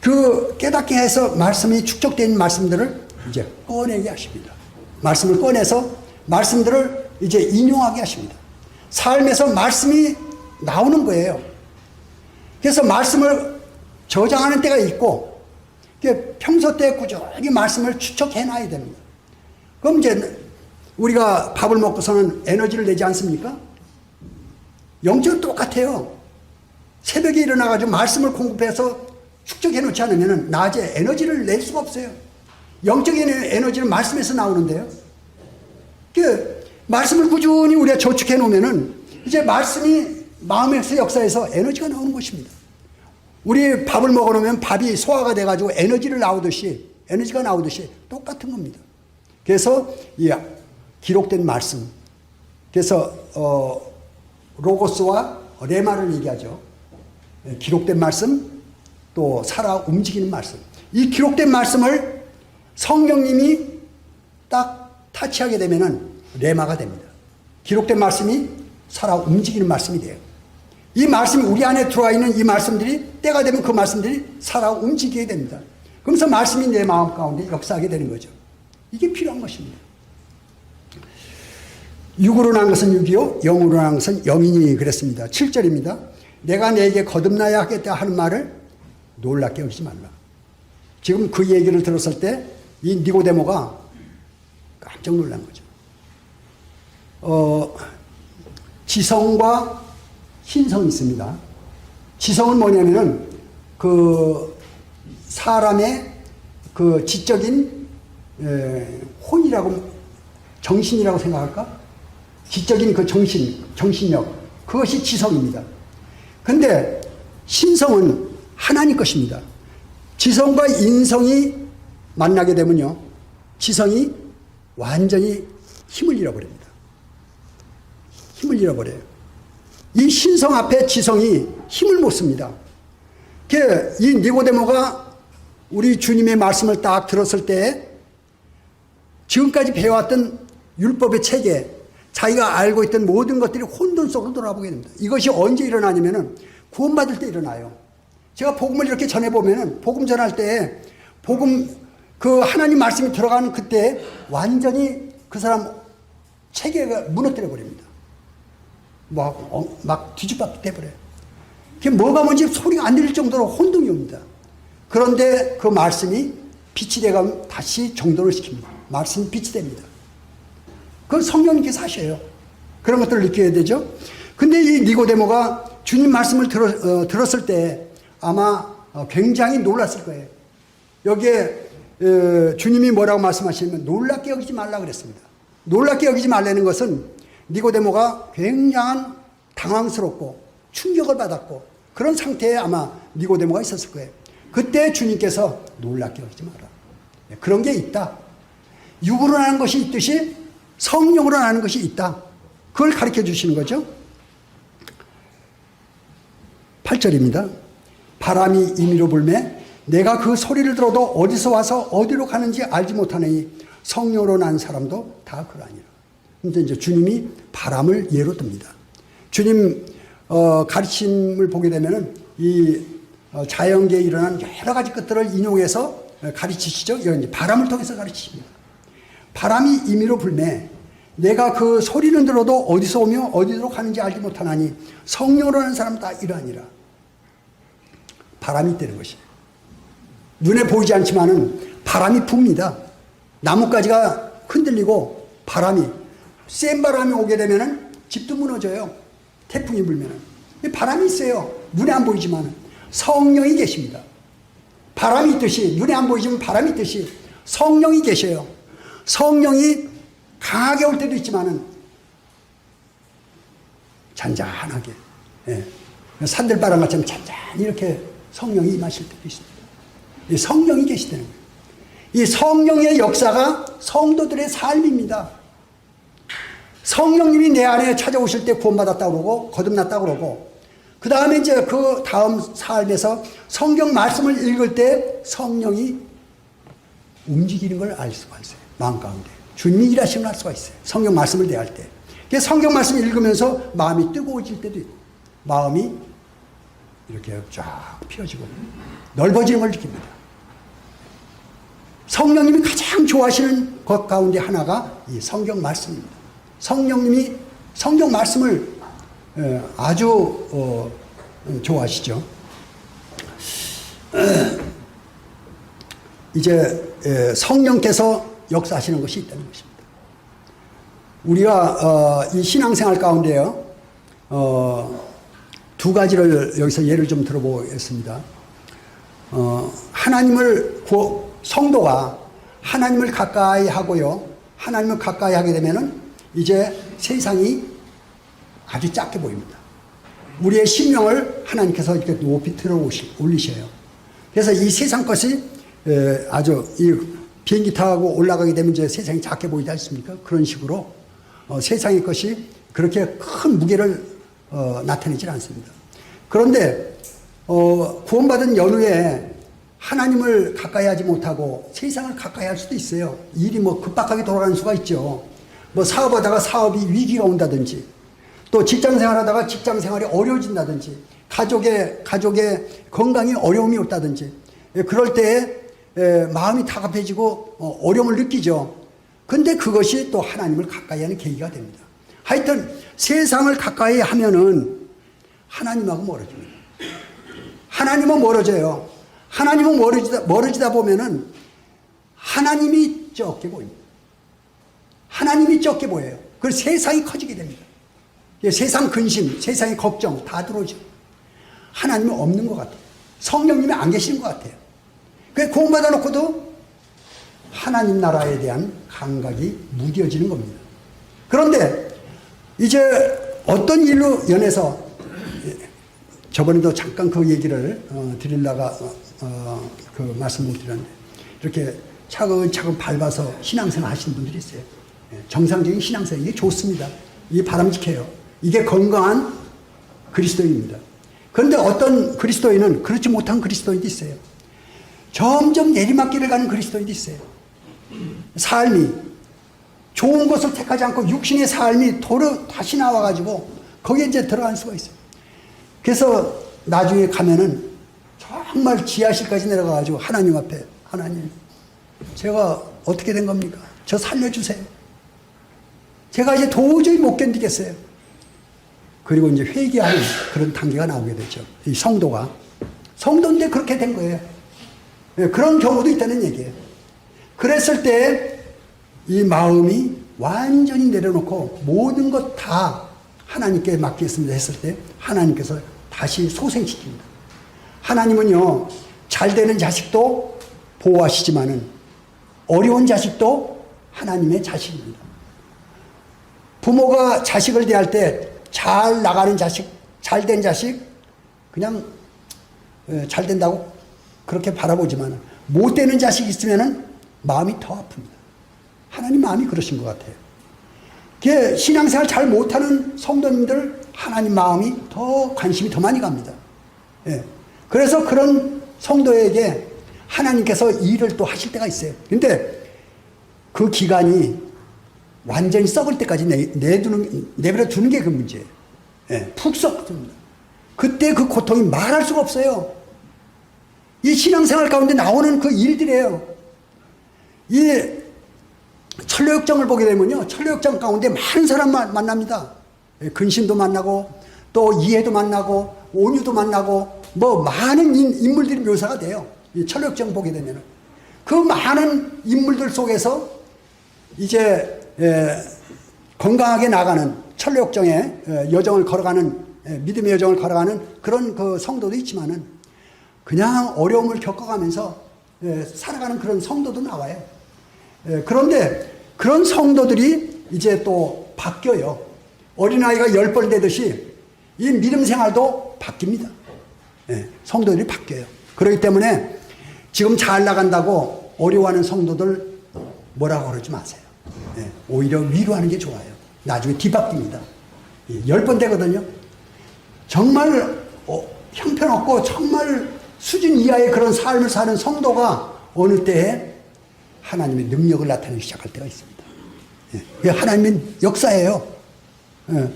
그 깨닫게 해서 말씀이 축적된 말씀들을 이제 꺼내게 하십니다. 말씀을 꺼내서 말씀들을 이제 인용하게 하십니다. 삶에서 말씀이 나오는 거예요. 그래서 말씀을 저장하는 때가 있고 평소 때 꾸준히 말씀을 추적해 놔야 됩니다. 그럼 이제 우리가 밥을 먹고서는 에너지를 내지 않습니까? 영적은 똑같아요. 새벽에 일어나가지고 말씀을 공급해서 축적해 놓지 않으면 낮에 에너지를 낼 수가 없어요. 영적인 에너지는 말씀에서 나오는데요. 말씀을 꾸준히 우리가 저축해 놓으면은 이제 말씀이 마음에서 역사해서 에너지가 나오는 것입니다. 우리 밥을 먹어 놓으면 밥이 소화가 돼가지고 에너지가 나오듯이 똑같은 겁니다. 그래서 이 기록된 말씀, 그래서 로고스와 레마를 얘기하죠. 기록된 말씀, 또 살아 움직이는 말씀. 이 기록된 말씀을 성령님이 딱 타치하게 되면은 레마가 됩니다. 기록된 말씀이 살아 움직이는 말씀이 돼요. 이 말씀이 우리 안에 들어와 있는 이 말씀들이 때가 되면 그 말씀들이 살아 움직이게 됩니다. 그러면서 말씀이 내 마음 가운데 역사하게 되는 거죠. 이게 필요한 것입니다. 육으로 난 것은 육이요 영으로 난 것은 영이니 그랬습니다. 7절입니다. 내가 내게 거듭나야 하겠다 하는 말을 놀랍게 여기지 말라. 지금 그 얘기를 들었을 때 이 니고데모가 깜짝 놀란 거죠. 지성과 신성이 있습니다. 지성은 뭐냐면은 그 사람의 그 지적인 혼이라고 정신이라고 생각할까? 지적인 그 정신력 그것이 지성입니다. 근데 신성은 하나님 것입니다. 지성과 인성이 만나게 되면요 지성이 완전히 힘을 잃어버립니다. 힘을 잃어버려요. 이 신성 앞에 지성이 힘을 못 씁니다. 이 니고데모가 우리 주님의 말씀을 딱 들었을 때 지금까지 배워왔던 율법의 체계, 자기가 알고 있던 모든 것들이 혼돈 속으로 돌아보게 됩니다. 이것이 언제 일어나냐면은 구원받을 때 일어나요. 제가 복음을 이렇게 전해보면은 복음 전할 때 복음 그 하나님 말씀이 들어가는 그때 완전히 그 사람 체계가 무너뜨려 버립니다. 막 뒤집박이 돼버려요. 그게 뭐가 뭔지 소리가 안 들릴 정도로 혼동이 옵니다. 그런데 그 말씀이 빛이 돼가면 다시 정돈을 시킵니다. 말씀이 빛이 됩니다. 그건 성령님께서 하셔요. 그런 것들을 느껴야 되죠. 근데 이 니고데모가 주님 말씀을 들었을 때 아마 굉장히 놀랐을 거예요. 여기에 주님이 뭐라고 말씀하시냐면 놀랍게 여기지 말라 그랬습니다. 놀랍게 여기지 말라는 것은 니고데모가 굉장한 당황스럽고 충격을 받았고 그런 상태에 아마 니고데모가 있었을 거예요. 그때 주님께서 놀랍게 여기지 마라. 그런 게 있다. 육으로 나는 것이 있듯이 성령으로 나는 것이 있다. 그걸 가르쳐 주시는 거죠. 8절입니다. 바람이 임의로 불매 내가 그 소리를 들어도 어디서 와서 어디로 가는지 알지 못하니 성령으로 난 사람도 다 그러하니라. 근데 이제 주님이 바람을 예로 듭니다. 주님 가르침을 보게 되면은 이 자연계에 일어난 여러 가지 것들을 인용해서 가르치시죠. 이제 바람을 통해서 가르치십니다. 바람이 임의로 불매 내가 그 소리는 들어도 어디서 오며 어디로 가는지 알지 못하나니 성령으로 하는 사람은 다 이러하니라. 바람이 있다는 것이에요. 눈에 보이지 않지만은 바람이 붑니다. 나뭇가지가 흔들리고 바람이 센 바람이 오게 되면은 집도 무너져요. 태풍이 불면은 바람이 있어요. 눈에 안 보이지만은 성령이 계십니다. 바람이 있듯이 눈에 안 보이지만 바람이 있듯이 성령이 계셔요. 성령이 강하게 올 때도 있지만은 잔잔하게 산들바람같이 잔잔히 이렇게 성령이 임하실 때도 있습니다. 이 성령이 계시다는 거예요. 이 성령의 역사가 성도들의 삶입니다. 성령님이 내 안에 찾아오실 때 구원받았다고 그러고 거듭났다고 그러고, 그 다음에 이제 그 다음 삶에서 성경 말씀을 읽을 때 성령이 움직이는 걸 알 수가 있어요. 마음 가운데 주님이 일하시는 걸 알 수가 있어요. 성경 말씀을 대할 때. 그래서 성경 말씀을 읽으면서 마음이 뜨거워질 때도 있고, 마음이 이렇게 쫙 피어지고 넓어지는 걸 느낍니다. 성령님이 가장 좋아하시는 것 가운데 하나가 이 성경 말씀입니다. 성령님이 성경 말씀을 아주 좋아하시죠. 이제 성령께서 역사하시는 것이 있다는 것입니다. 우리가 이 신앙생활 가운데요, 두 가지를 여기서 예를 좀 들어보겠습니다. 성도가 하나님을 가까이 하고요, 하나님을 가까이 하게 되면은 이제 세상이 아주 작게 보입니다. 우리의 심령을 하나님께서 이렇게 높이 들어 올리셔요. 그래서 이 세상 것이 아주 이 비행기 타고 올라가게 되면 이제 세상이 작게 보이지 않습니까? 그런 식으로 세상의 것이 그렇게 큰 무게를 나타내질 않습니다. 그런데 구원받은 연후에 하나님을 가까이 하지 못하고 세상을 가까이 할 수도 있어요. 일이 뭐 급박하게 돌아가는 수가 있죠. 뭐 사업하다가 사업이 위기가 온다든지, 또 직장생활하다가 직장생활이 어려워진다든지, 가족의 건강에 어려움이 없다든지, 그럴 때에 마음이 다급해지고 어려움을 느끼죠. 근데 그것이 또 하나님을 가까이 하는 계기가 됩니다. 하여튼 세상을 가까이 하면은 하나님하고 멀어집니다. 하나님은 멀어져요. 하나님은 멀어지다 보면은 하나님이 적게 보입니다. 하나님이 적게 보여요. 그래서 세상이 커지게 됩니다. 세상 근심, 세상의 걱정 다 들어오죠. 하나님은 없는 것 같아요. 성령님이 안 계시는 것 같아요. 그래서 구원받아 놓고도 하나님 나라에 대한 감각이 무뎌지는 겁니다. 그런데 이제 어떤 일로 연해서, 저번에도 잠깐 그 얘기를 드리려가 그 말씀을 드렸는데, 이렇게 차근차근 밟아서 신앙생활 하시는 분들이 있어요. 정상적인 신앙생활, 이게 좋습니다. 이게 바람직해요. 이게 건강한 그리스도인입니다. 그런데 어떤 그리스도인은 그렇지 못한 그리스도인도 있어요. 점점 내리막길을 가는 그리스도인도 있어요. 삶이 좋은 것을 택하지 않고 육신의 삶이 도로 다시 나와가지고 거기에 이제 들어갈 수가 있어요. 그래서 나중에 가면은 정말 지하실까지 내려가가지고 하나님 앞에, 하나님, 제가 어떻게 된 겁니까? 저 살려주세요. 제가 이제 도저히 못 견디겠어요. 그리고 이제 회개하는 그런 단계가 나오게 되죠. 이 성도인데 그렇게 된 거예요. 그런 경우도 있다는 얘기예요. 그랬을 때 이 마음이 완전히 내려놓고 모든 것 다 하나님께 맡기겠습니다 했을 때 하나님께서 다시 소생시킵니다. 하나님은요, 잘 되는 자식도 보호하시지만은 어려운 자식도 하나님의 자식입니다. 부모가 자식을 대할 때 잘 나가는 자식, 잘 된 자식, 그냥 잘 된다고 그렇게 바라보지만 못 되는 자식이 있으면은 마음이 더 아픕니다. 하나님 마음이 그러신 것 같아요. 신앙생활 잘 못하는 성도님들 하나님 마음이 더 관심이 더 많이 갑니다. 예. 그래서 그런 성도에게 하나님께서 일을 또 하실 때가 있어요. 근데 그 기간이 완전히 썩을 때까지 내버려 두는 게 그 문제예요. 예. 푹 썩습니다. 그때 그 고통이 말할 수가 없어요. 이 신앙생활 가운데 나오는 그 일들이에요. 이 천로역정을 보게 되면요, 천로역정 가운데 많은 사람 만납니다. 근심도 만나고, 또 이해도 만나고, 온유도 만나고, 뭐 많은 인물들이 묘사가 돼요. 이 천로역정 보게 되면은 그 많은 인물들 속에서 이제 건강하게 나가는 천로역정의 여정을 걸어가는, 믿음의 여정을 걸어가는 그런 그 성도도 있지만은 그냥 어려움을 겪어가면서 살아가는 그런 성도도 나와요. 그런데 그런 성도들이 이제 또 바뀌어요. 어린아이가 10번 되듯이 이 믿음 생활도 바뀝니다. 예, 성도들이 바뀌어요. 그렇기 때문에 지금 잘 나간다고 어려워하는 성도들 뭐라고 그러지 마세요. 예, 오히려 위로하는 게 좋아요. 나중에 뒤바뀝니다. 예, 10번 되거든요. 정말 형편없고 정말 수준 이하의 그런 삶을 사는 성도가 어느 때에 하나님의 능력을 나타내기 시작할 때가 있습니다. 예, 그게 하나님의 역사예요. 예,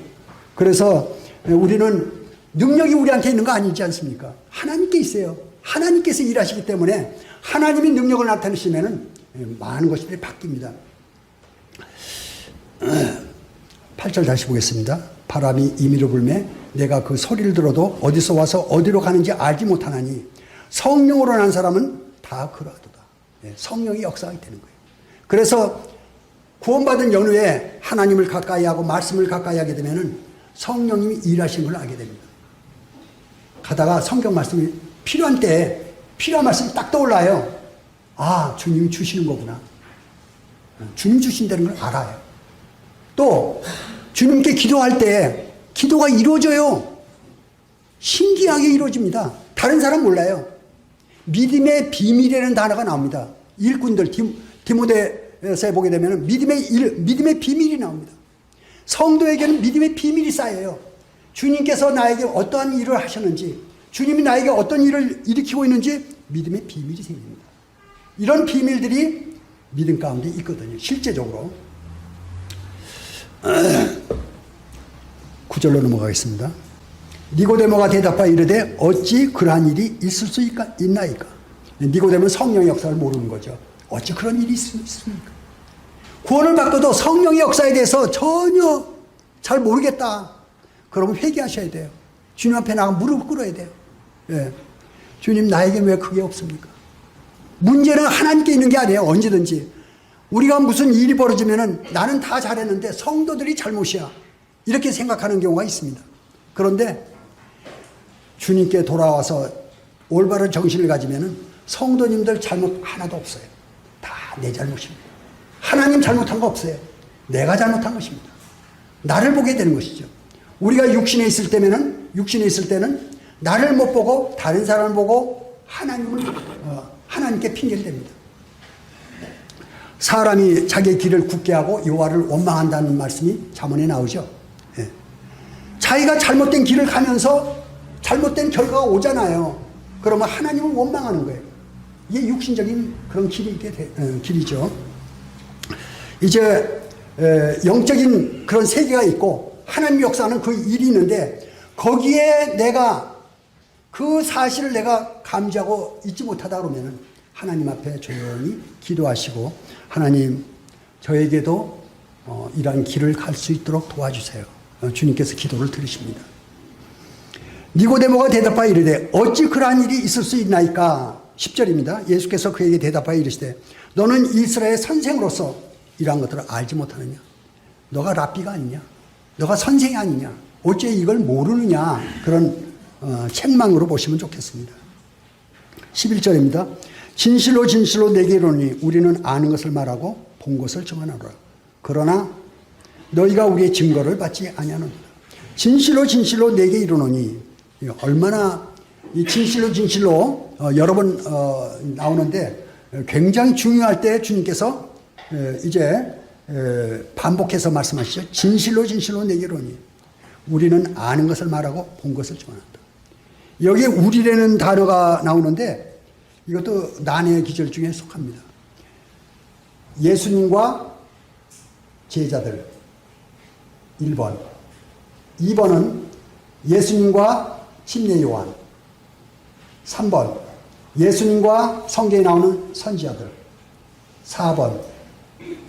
그래서 우리는 능력이 우리한테 있는 거 아니지 않습니까? 하나님께 있어요. 하나님께서 일하시기 때문에 하나님이 능력을 나타내시면은 많은 것들이 바뀝니다. 8절 다시 보겠습니다. 바람이 임의로 불매 내가 그 소리를 들어도 어디서 와서 어디로 가는지 알지 못하나니 성령으로 난 사람은 다 그러하도다. 성령이 역사하게 되는 거예요. 그래서 구원받은 연후에 하나님을 가까이 하고 말씀을 가까이 하게 되면은 성령님이 일하신 걸 알게 됩니다. 가다가 성경 말씀이 필요한 때에 필요한 말씀이 딱 떠올라요. 아, 주님이 주시는 거구나. 주님 주신다는 걸 알아요. 또 주님께 기도할 때 기도가 이루어져요. 신기하게 이루어집니다. 다른 사람 몰라요. 믿음의 비밀이라는 단어가 나옵니다. 일꾼들 디모데서에 보게 되면 믿음의 비밀이 나옵니다. 성도에게는 믿음의 비밀이 쌓여요. 주님께서 나에게 어떠한 일을 하셨는지, 주님이 나에게 어떤 일을 일으키고 있는지 믿음의 비밀이 생깁니다. 이런 비밀들이 믿음 가운데 있거든요. 실제적으로. 9절로 넘어가겠습니다. 니고데모가 대답하여 이르되 어찌 그러한 일이 있을 수 있나이까. 니고데모는 성령의 역사를 모르는 거죠. 어찌 그런 일이 있을 수 있습니까? 구원을 받고도 성령의 역사에 대해서 전혀 잘 모르겠다. 그러면 회개하셔야 돼요. 주님 앞에 나가 무릎 꿇어야 돼요. 예. 주님 나에게 왜 그게 없습니까? 문제는 하나님께 있는 게 아니에요. 언제든지. 우리가 무슨 일이 벌어지면은 나는 다 잘했는데 성도들이 잘못이야. 이렇게 생각하는 경우가 있습니다. 그런데 주님께 돌아와서 올바른 정신을 가지면은 성도님들 잘못 하나도 없어요. 다 내 잘못입니다. 하나님 잘못한 거 없어요. 내가 잘못한 것입니다. 나를 보게 되는 것이죠. 우리가 육신에 있을 때는 나를 못 보고 다른 사람을 보고 하나님께 핑계를 댑니다. 사람이 자기의 길을 굳게 하고 여호와를 원망한다는 말씀이 잠언에 나오죠. 예. 자기가 잘못된 길을 가면서 잘못된 결과가 오잖아요. 그러면 하나님을 원망하는 거예요. 이게 육신적인 그런 길이죠. 이제 영적인 그런 세계가 있고 하나님의 역사는 그 일이 있는데 거기에 내가 그 사실을 내가 감지하고 잊지 못하다 그러면은 하나님 앞에 조용히 기도하시고 하나님 저에게도 이러한 길을 갈 수 있도록 도와주세요. 주님께서 기도를 들으십니다. 니고데모가 대답하여 이르되 어찌 그러한 일이 있을 수 있나이까. 10절입니다. 예수께서 그에게 대답하여 이르시되 너는 이스라엘 선생으로서 이러한 것들을 알지 못하느냐. 너가 랍비가 아니냐. 너가 선생이 아니냐. 어째 이걸 모르느냐. 그런 책망으로 보시면 좋겠습니다. 11절입니다. 진실로 진실로 내게 이르노니 우리는 아는 것을 말하고 본 것을 증언하노라. 그러나 너희가 우리의 증거를 받지 아니하노라. 진실로 진실로 내게 이르노니 얼마나 이 진실로 여러 번 나오는데 굉장히 중요할 때 주님께서 이제 반복해서 말씀하시죠. 진실로 진실로 내게 이르노니 우리는 아는 것을 말하고 본 것을 증언한다. 여기에 우리라는 단어가 나오는데 이것도 난해의 기절 중에 속합니다. 예수님과 제자들 1번, 2번은 예수님과 침례 요한, 3번 예수님과 성경에 나오는 선지자들, 4번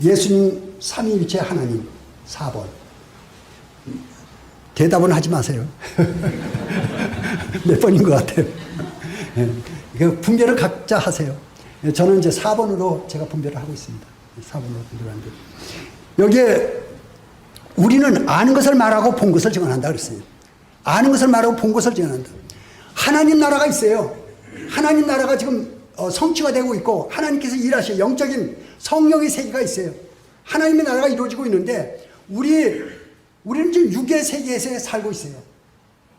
예수님 삼위일체 하나님, 4번. 대답은 하지 마세요. 몇 번인 것 같아요. 분별을 각자 하세요. 저는 이제 4번으로 제가 분별을 하고 있습니다. 4번으로 분별하는데 여기에 우리는 아는 것을 말하고 본 것을 증언한다 그랬어요. 아는 것을 말하고 본 것을 증언한다. 하나님 나라가 있어요. 하나님 나라가 지금 성취가 되고 있고 하나님께서 일하시는 영적인 성령의 세계가 있어요. 하나님의 나라가 이루어지고 있는데 우리는 지금 육의 세계에서 살고 있어요.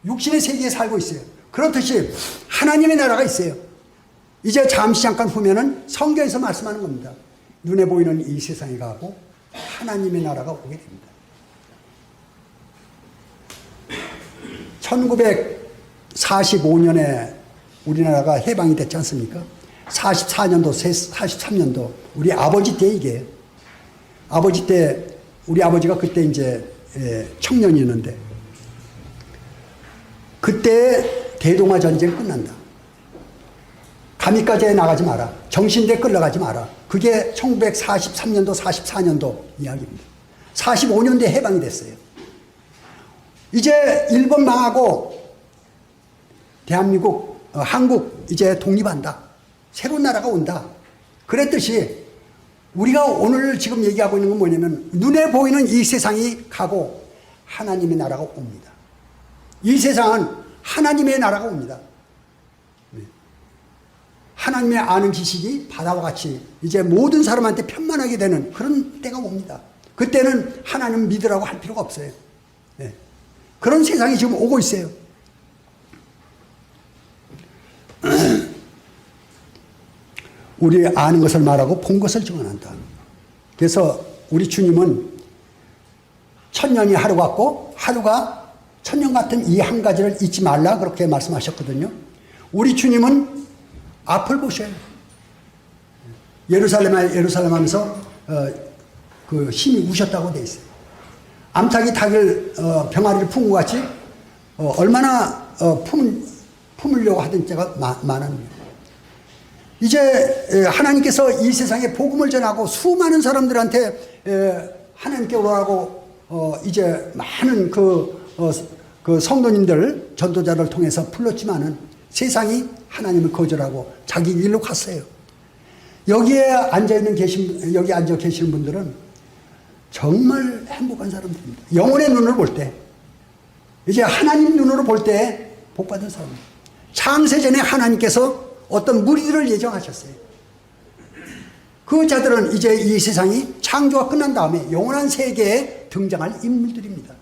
육신의 세계에 살고 있어요. 그렇듯이 하나님의 나라가 있어요. 이제 잠시 잠깐 후면은 성경에서 말씀하는 겁니다. 눈에 보이는 이 세상에 가고 하나님의 나라가 오게 됩니다. 1945년에 우리나라가 해방이 됐지 않습니까? 44년도, 43년도 우리 아버지 때 이게 아버지 때 우리 아버지가 그때 이제 청년이었는데 그때 대동아 전쟁 끝난다. 감히까지에 나가지 마라. 정신대 끌려가지 마라. 그게 1943년도, 44년도 이야기입니다. 45년도에 해방이 됐어요. 이제 일본 망하고 대한민국, 한국 이제 독립한다. 새로운 나라가 온다. 그랬듯이 우리가 오늘 지금 얘기하고 있는 건 뭐냐면 눈에 보이는 이 세상이 가고 하나님의 나라가 옵니다. 이 세상은 하나님의 나라가 옵니다. 하나님의 아는 지식이 바다와 같이 이제 모든 사람한테 편만하게 되는 그런 때가 옵니다. 그때는 하나님 믿으라고 할 필요가 없어요. 네. 그런 세상이 지금 오고 있어요. 우리 아는 것을 말하고 본 것을 증언한다. 그래서 우리 주님은 천년이 하루 같고 하루가 천년 같은 이 한 가지를 잊지 말라 그렇게 말씀하셨거든요. 우리 주님은 앞을 보셔요. 예루살렘 하면서 그 힘이 우셨다고 돼 있어요. 암탉이 닭을 병아리를 푼 것 같이 얼마나 품으려고 하던 때가 많았는데 이제 하나님께서 이 세상에 복음을 전하고 수많은 사람들한테 하나님께 오라고 이제 많은 그 성도님들 전도자를 통해서 불렀지만은 세상이 하나님을 거절하고 자기 일로 갔어요. 여기에 여기 앉아 계시는 분들은 정말 행복한 사람들입니다. 영혼의 눈으로 볼 때, 이제 하나님 눈으로 볼 때 복받은 사람입니다. 창세전에 하나님께서 어떤 무리들을 예정하셨어요. 그 자들은 이제 이 세상이 창조가 끝난 다음에 영원한 세계에 등장할 인물들입니다.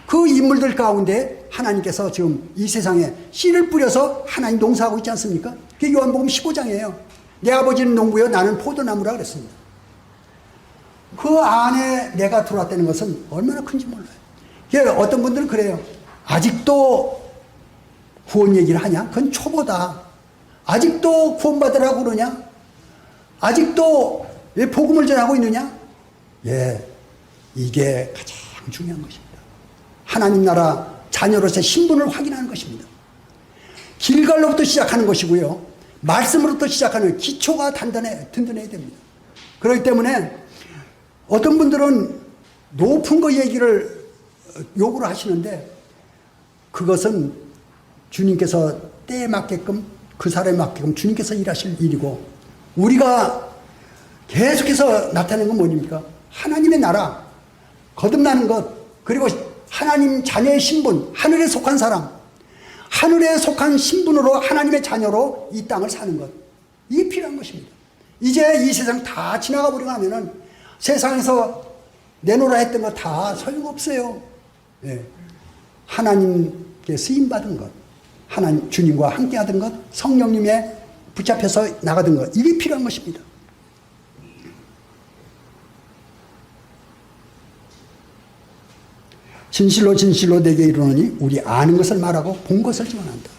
그 인물들 가운데 하나님께서 지금 이 세상에 씨를 뿌려서 하나님 농사하고 있지 않습니까? 그게 요한복음 15장이에요. 내 아버지는 농부여 나는 포도나무라 그랬습니다. 그 안에 내가 들어왔다는 것은 얼마나 큰지 몰라요. 어떤 분들은 그래요. 아직도 구원 얘기를 하냐? 그건 초보다. 아직도 구원받으라고 그러냐? 아직도 왜 복음을 전하고 있느냐? 예, 이게 가장 중요한 것입니다. 하나님 나라 자녀로서의 신분을 확인하는 것입니다. 길갈로부터 시작하는 것이고요. 말씀으로부터 시작하는 기초가 든든해야 됩니다. 그렇기 때문에 어떤 분들은 높은 거 얘기를 요구를 하시는데 그것은 주님께서 때에 맞게끔 그 사람에 맞게끔 주님께서 일하실 일이고 우리가 계속해서 나타내는 건 뭡니까? 하나님의 나라, 거듭나는 것, 그리고 하나님 자녀의 신분, 하늘에 속한 사람, 하늘에 속한 신분으로 하나님의 자녀로 이 땅을 사는 것, 이게 필요한 것입니다. 이제 이 세상 다 지나가 버리고 하면은 세상에서 내놓으라 했던 거 다 소용없어요. 예. 하나님께 쓰임받은 것, 하나님 주님과 함께 하던 것, 성령님의 붙잡혀서 나가던 것, 이게 필요한 것입니다. 진실로 진실로 내게 이르노니 우리 아는 것을 말하고 본 것을 증언한다.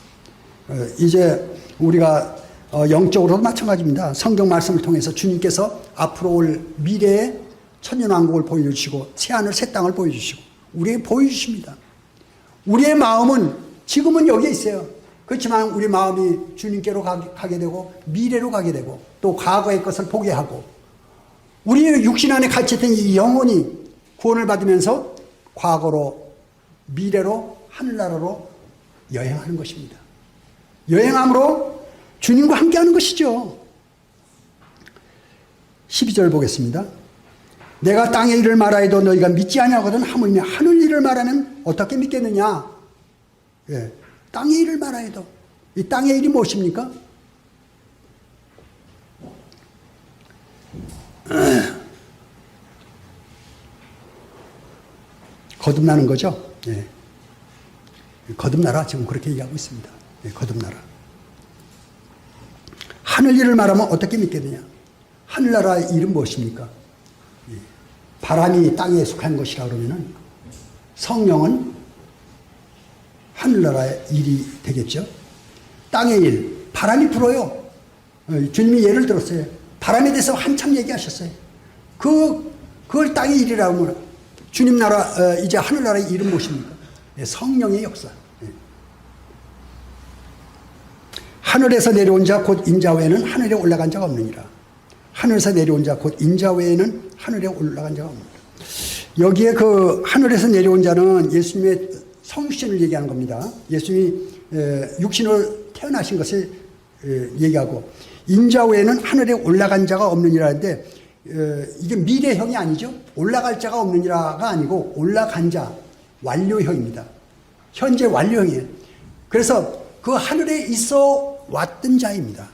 이제 우리가 영적으로도 마찬가지입니다. 성경 말씀을 통해서 주님께서 앞으로 올 미래의 천년왕국을 보여주시고 새하늘 새 땅을 보여주시고 우리에게 보여주십니다. 우리의 마음은 지금은 여기에 있어요. 그렇지만 우리 마음이 주님께로 가게 되고 미래로 가게 되고 또 과거의 것을 보게 하고 우리의 육신 안에 갇혀있던 이 영혼이 구원을 받으면서 과거로 미래로 하늘나라로 여행하는 것입니다. 여행함으로 주님과 함께하는 것이죠. 12절 보겠습니다. 내가 땅의 일을 말하여도 너희가 믿지 아니하거든 하물며 하늘 일을 말하면 어떻게 믿겠느냐. 예, 땅의 일을 말하여도 이 땅의 일이 무엇입니까? 거듭나는 거죠. 예. 거듭나라 지금 그렇게 얘기하고 있습니다. 거듭나라. 하늘 일을 말하면 어떻게 믿겠느냐? 하늘나라의 일은 무엇입니까? 바람이 땅에 속한 것이라 그러면은 성령은 하늘나라의 일이 되겠죠. 땅의 일, 바람이 불어요. 주님이 예를 들었어요. 바람에 대해서 한참 얘기하셨어요. 그걸 땅의 일이라고 하면 주님 나라, 이제 하늘나라의 일은 무엇입니까? 성령의 역사. 하늘에서 내려온 자 곧 인자 외에는 하늘에 올라간 자가 없느니라. 하늘에서 내려온 자 곧 인자 외에는 하늘에 올라간 자가 없느니라. 여기에 그 하늘에서 내려온 자는 예수님의 성육신을 얘기하는 겁니다. 예수님이 육신으로 태어나신 것을 얘기하고, 인자 외에는 하늘에 올라간 자가 없느니라 하는데, 이게 미래형이 아니죠. 올라갈 자가 없느니라가 아니고 올라간 자, 완료형입니다. 현재 완료형이에요. 그래서 그 하늘에 있어 왔던 자입니다.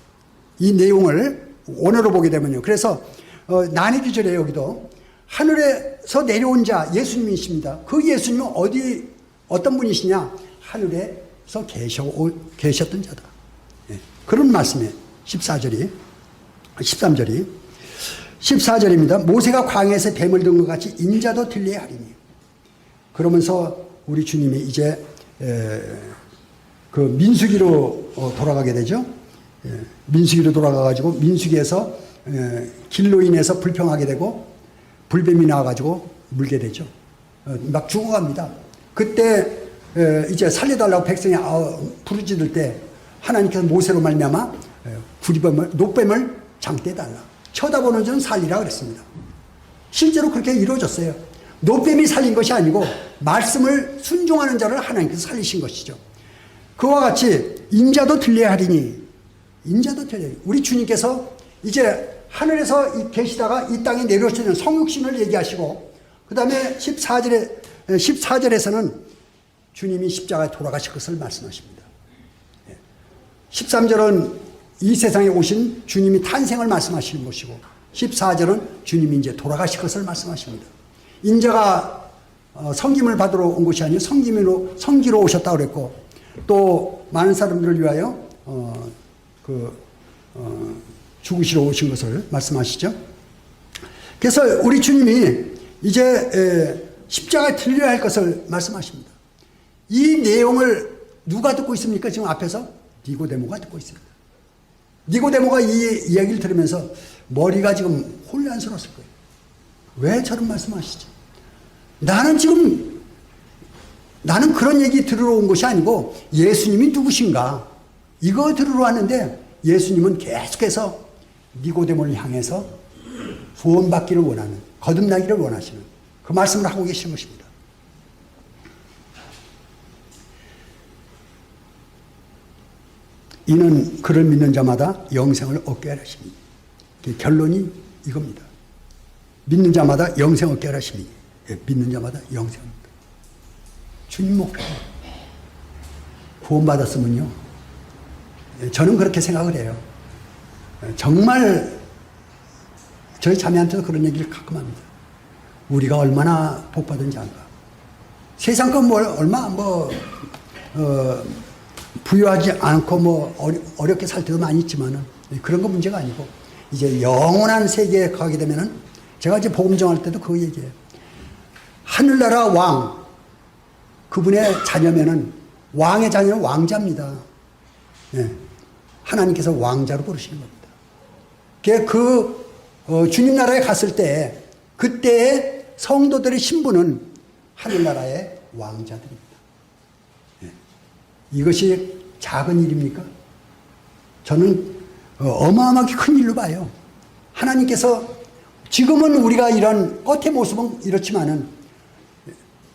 이 내용을 원어로 보게 되면요. 그래서 난이 구절에 여기도 하늘에서 내려온 자 예수님이십니다. 그 예수님은 어떤 분이시냐? 하늘에서 계셨던 자다. 그런 말씀이에요. 14절입니다. 모세가 광야에서 뱀을 든 것 같이 인자도 들려야 하리니. 그러면서 우리 주님이 이제 그 민수기로 돌아가게 되죠. 민수기로 돌아가가지고 민수기에서 길로 인해서 불평하게 되고 불뱀이 나와가지고 물게 되죠. 막 죽어갑니다. 그때 이제 살려달라고 백성이 부르짖을 때 하나님께서 모세로 말미암아 노뱀을 장대달라. 쳐다보는 자는 살리라 그랬습니다. 실제로 그렇게 이루어졌어요. 노뱀이 살린 것이 아니고 말씀을 순종하는 자를 하나님께서 살리신 것이죠. 그와 같이 인자도 들려야 하리니, 인자도 들려야 하리니. 우리 주님께서 이제 하늘에서 계시다가 이 땅에 내려오시는 성육신을 얘기하시고, 그 다음에 14절에서는 주님이 십자가에 돌아가실 것을 말씀하십니다. 13절은 이 세상에 오신 주님이 탄생을 말씀하시는 것이고, 14절은 주님이 이제 돌아가실 것을 말씀하십니다. 인자가 섬김을 받으러 온 것이 아니고 섬기러 오셨다고 그랬고, 또 많은 사람들을 위하여 죽으시러 오신 것을 말씀하시죠. 그래서 우리 주님이 이제 십자가에 들려야 할 것을 말씀하십니다. 이 내용을 누가 듣고 있습니까? 지금 앞에서 니고데모가 듣고 있습니다. 니고데모가 이 이야기를 들으면서 머리가 지금 혼란스러웠을 거예요. 왜 저런 말씀하시지? 나는 그런 얘기 들으러 온 것이 아니고 예수님이 누구신가? 이거 들으러 왔는데 예수님은 계속해서 니고데모를 향해서 구원받기를 원하는, 거듭나기를 원하시는 그 말씀을 하고 계시는 것입니다. 이는 그를 믿는 자마다 영생을 얻게 하시니. 결론이 이겁니다. 믿는 자마다 영생 얻게 하시니. 믿는 자마다 영생입니다. 주님 목표. 구원받았으면요. 저는 그렇게 생각을 해요. 정말 저희 자매한테도 그런 얘기를 가끔 합니다. 우리가 얼마나 복받은 자인가. 세상 건 얼마 부유하지 않고 어렵게 살 때도 많이 있지만은 그런 건 문제가 아니고, 이제 영원한 세계에 가게 되면은, 제가 이제 복음 정할 때도 그 얘기예요. 하늘나라 왕, 그분의 자녀면은, 왕의 자녀는 왕자입니다. 하나님께서 왕자로 부르시는 겁니다. 주님 나라에 갔을 때, 그때의 성도들의 신분은 하늘나라의 왕자들입니다. 이것이 작은 일입니까? 저는 어마어마하게 큰 일로 봐요. 하나님께서 지금은 우리가 이런 겉의 모습은 이렇지만은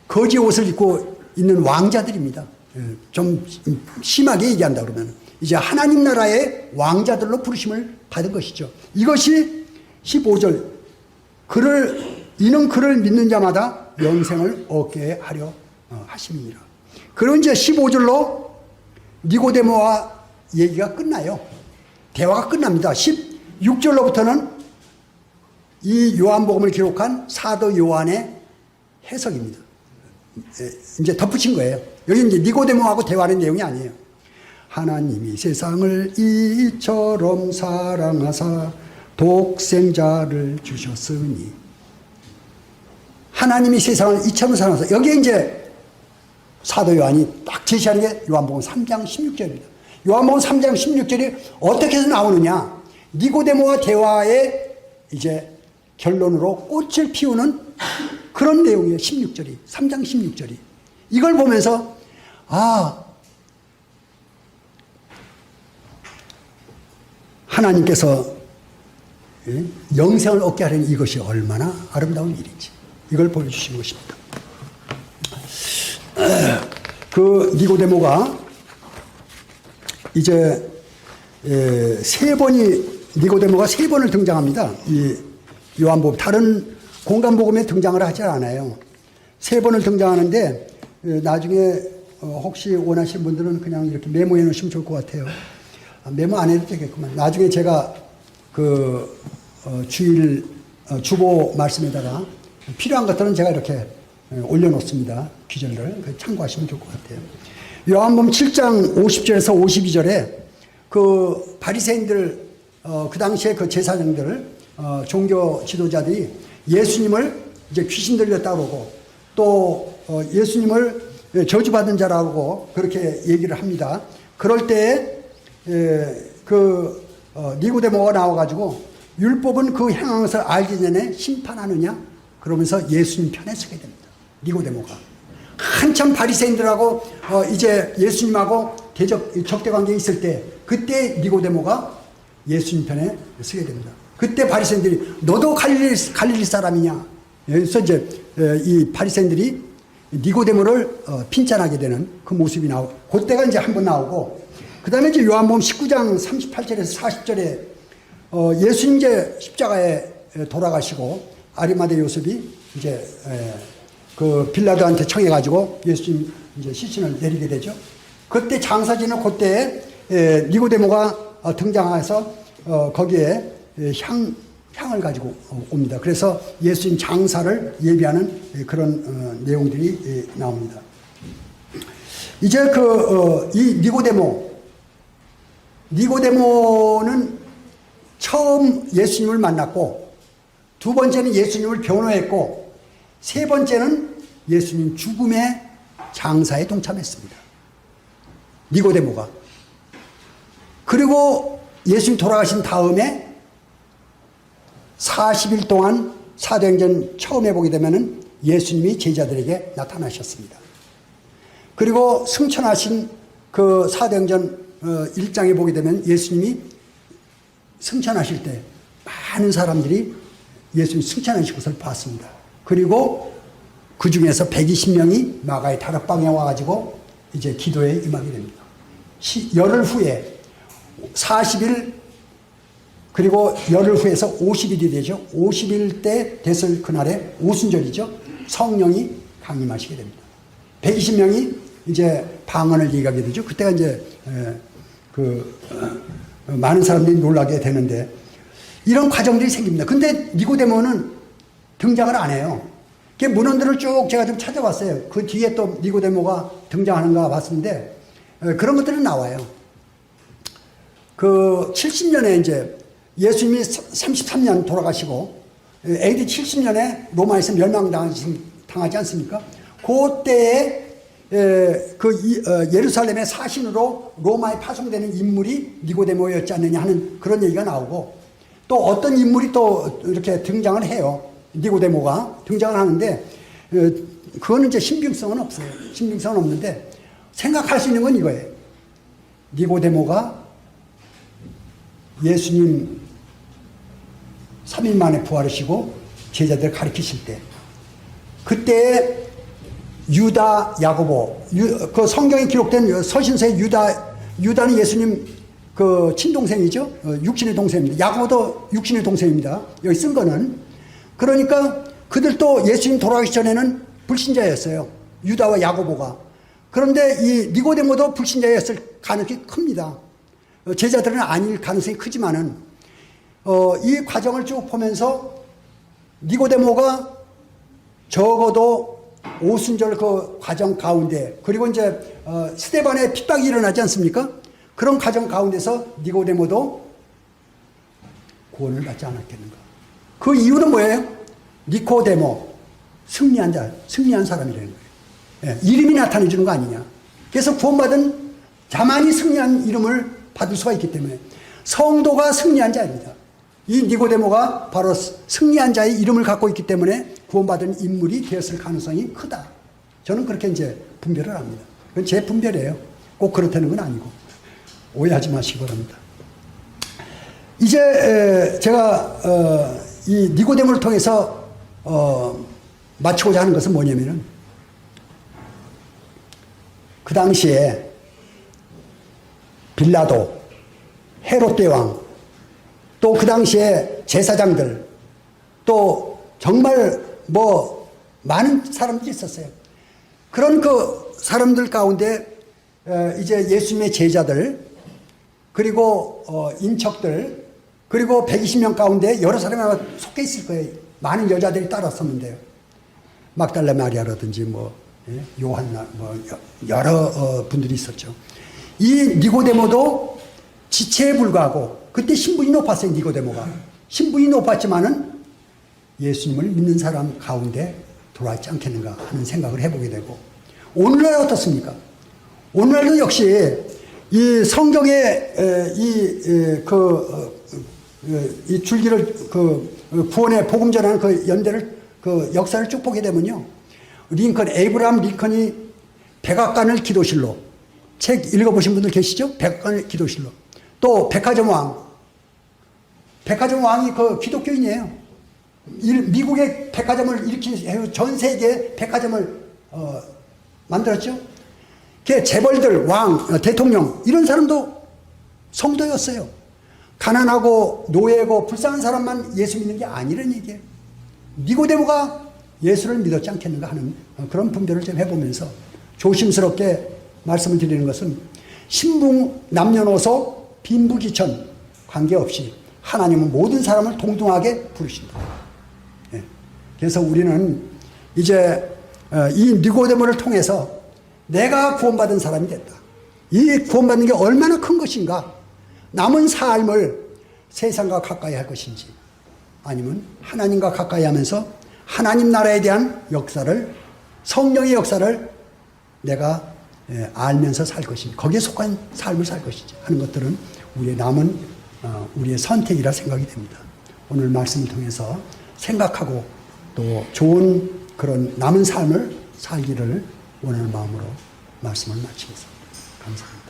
거지 옷을 입고 있는 왕자들입니다. 좀 심하게 얘기한다 그러면 이제 하나님 나라의 왕자들로 부르심을 받은 것이죠. 이것이 15절, 이는 그를 믿는 자마다 영생을 얻게 하려 하심이니라. 그런 이제 15절로 니고데모와 얘기가 끝나요. 대화가 끝납니다. 16절로부터는 이 요한복음을 기록한 사도 요한의 해석입니다. 이제 덧붙인 거예요. 여기 이제 니고데모하고 대화하는 내용이 아니에요. 하나님이 세상을 이처럼 사랑하사 독생자를 주셨으니. 하나님이 세상을 이처럼 사랑하사. 여기에 이제 사도 요한이 딱 제시하는 게 요한복음 3장 16절입니다. 요한복음 3장 16절이 어떻게 해서 나오느냐. 니고데모와 대화의 이제 결론으로 꽃을 피우는 그런 내용이에요. 16절이. 3장 16절이. 이걸 보면서 하나님께서 영생을 얻게 하려는 이것이 얼마나 아름다운 일인지 이걸 보여주신 것입니다. 그 니고데모가 이제 니고데모가 세 번을 등장합니다. 이 요한복음 다른 공간복음에 등장을 하지 않아요. 세 번을 등장하는데 나중에 혹시 원하시는 분들은 그냥 이렇게 메모해 놓으시면 좋을 것 같아요. 메모 안 해도 되겠구만. 나중에 제가 주일 주보 말씀에다가 필요한 것들은 제가 이렇게 올려놓습니다. 귀절을 참고하시면 좋을 것 같아요. 요한복음 7장 50절에서 52절에 그 바리새인들 그 당시에 그 제사장들 종교 지도자들이 예수님을 이제 귀신 들렸다 그러고 또 예수님을 저주받은 자라고 그렇게 얘기를 합니다. 그럴 때에 니고데모가 나와가지고 율법은 그 행한 것을 알기 전에 심판하느냐? 그러면서 예수님 편에 서게 됩니다. 니고데모가. 한참 바리새인들하고 이제 예수님하고 적대 관계에 있을 때 그때 니고데모가 예수님 편에 서게 됩니다. 그때 바리새인들이 너도 갈릴리 사람이냐? 그래서 이제 이 바리새인들이 니고데모를 핀잔하게 되는 그 모습이 나오고 그때가 이제 한 번 나오고 그 다음에 이제 요한복음 19장 38절에서 40절에 예수님 이제 십자가에 돌아가시고 아리마대 요셉이 이제 그 빌라도한테 청해가지고 예수님 이제 시신을 내리게 되죠. 그때 장사지는 그때 니고데모가 등장해서 거기에 향을 가지고 옵니다. 그래서 예수님 장사를 예비하는 그런 내용들이 나옵니다. 이제 이 니고데모는 처음 예수님을 만났고 두 번째는 예수님을 변호했고 세 번째는 예수님 죽음의 장사에 동참했습니다. 니고데모가. 그리고 예수님 돌아가신 다음에 40일 동안 사도행전 처음에 보게 되면은 예수님이 제자들에게 나타나셨습니다. 그리고 승천하신 그 사도행전 1장에 보게 되면 예수님이 승천하실 때 많은 사람들이 예수님 승천하신 것을 봤습니다. 그리고 그 중에서 120명이 마가의 다락방에 와가지고 이제 기도에 임하게 됩니다. 열흘 후에 40일 그리고 열흘 후에서 50일이 되죠. 50일 때 됐을 그날에 오순절이죠. 성령이 강림하시게 됩니다. 120명이 이제 방언을 얘기하게 되죠. 그때가 이제 많은 사람들이 놀라게 되는데 이런 과정들이 생깁니다. 근데 니고데모는 등장을 안 해요. 문헌들을 쭉 제가 좀 찾아봤어요. 그 뒤에 또 니고데모가 등장하는가 봤는데 그런 것들은 나와요. 그 70년에 이제 예수님이 33년 돌아가시고 AD 70년에 로마에서 멸망당하지 않습니까? 그때에 예루살렘의 사신으로 로마에 파송되는 인물이 니고데모였지 않느냐 하는 그런 얘기가 나오고 또 어떤 인물이 또 이렇게 등장을 해요. 니고데모가 등장을 하는데 그거는 이제 신빙성은 없어요. 신빙성은 없는데 생각할 수 있는 건 이거예요. 니고데모가 예수님 3일 만에 부활하시고 제자들 가르치실 때 그때 유다, 야고보, 그 성경에 기록된 서신서의 유다는 예수님 그 친동생이죠. 육신의 동생입니다. 야고보도 육신의 동생입니다. 여기 쓴 거는. 그러니까 그들도 예수님 돌아가기 전에는 불신자였어요. 유다와 야고보가. 그런데 이 니고데모도 불신자였을 가능성이 큽니다. 제자들은 아닐 가능성이 크지만은 이 과정을 쭉 보면서 니고데모가 적어도 오순절 그 과정 가운데, 그리고 이제 스데반의 핍박이 일어나지 않습니까? 그런 과정 가운데서 니고데모도 구원을 받지 않았겠는가? 그 이유는 뭐예요? 니코데모, 승리한 자, 승리한 사람이라는 거예요. 예, 이름이 나타내 주는 거 아니냐? 그래서 구원받은 자만이 승리한 이름을 받을 수가 있기 때문에 성도가 승리한 자입니다. 이 니고데모가 바로 승리한 자의 이름을 갖고 있기 때문에 구원받은 인물이 되었을 가능성이 크다. 저는 그렇게 이제 분별을 합니다. 그건 제 분별이에요. 꼭 그렇다는 건 아니고. 오해하지 마시기 바랍니다. 이제 제가 이 니고데모를 통해서 마치고자 하는 것은 뭐냐면은 그 당시에 빌라도, 헤롯 대왕, 또 그 당시에 제사장들, 또 정말 뭐 많은 사람들이 있었어요. 그런 그 사람들 가운데 이제 예수님의 제자들, 그리고 인척들, 그리고 120명 가운데 여러 사람이 속해 있을 거예요. 많은 여자들이 따랐었는데요. 막달라 마리아라든지 뭐 요한나 뭐 여러 분들이 있었죠. 이 니고데모도 지체에 불과하고, 그때 신분이 높았어요. 니고데모가 신분이 높았지만은 예수님을 믿는 사람 가운데 들어왔지 않겠는가 하는 생각을 해보게 되고, 오늘날 어떻습니까? 오늘날도 역시 이 성경의 이 줄기를 구원의 복음 전하는 그 연대를 그 역사를 쭉 보게 되면요, 에이브라함 링컨이 백악관을 기도실로, 책 읽어보신 분들 계시죠? 백악관을 기도실로. 또 백화점 왕이 그 기독교인이에요. 미국의 백화점을 일으킨, 전 세계 백화점을 만들었죠. 걔 재벌들, 왕, 대통령 이런 사람도 성도였어요. 가난하고 노예고 불쌍한 사람만 예수 믿는 게 아니라는 얘기예요. 니고데모가 예수를 믿었지 않겠는가 하는 그런 분별을 좀 해보면서 조심스럽게 말씀을 드리는 것은, 신분, 남녀노소, 빈부귀천 관계없이 하나님은 모든 사람을 동등하게 부르신다. 예. 그래서 우리는 이제 이 니고데모를 통해서 내가 구원받은 사람이 됐다. 이 구원받는 게 얼마나 큰 것인가. 남은 삶을 세상과 가까이 할 것인지, 아니면 하나님과 가까이 하면서 하나님 나라에 대한 역사를, 성령의 역사를 내가 알면서 살 것인지, 거기에 속한 삶을 살 것인지 하는 것들은 우리의 남은 우리의 선택이라 생각이 됩니다. 오늘 말씀을 통해서 생각하고 또 좋은 그런 남은 삶을 살기를 원하는 마음으로 말씀을 마치겠습니다. 감사합니다.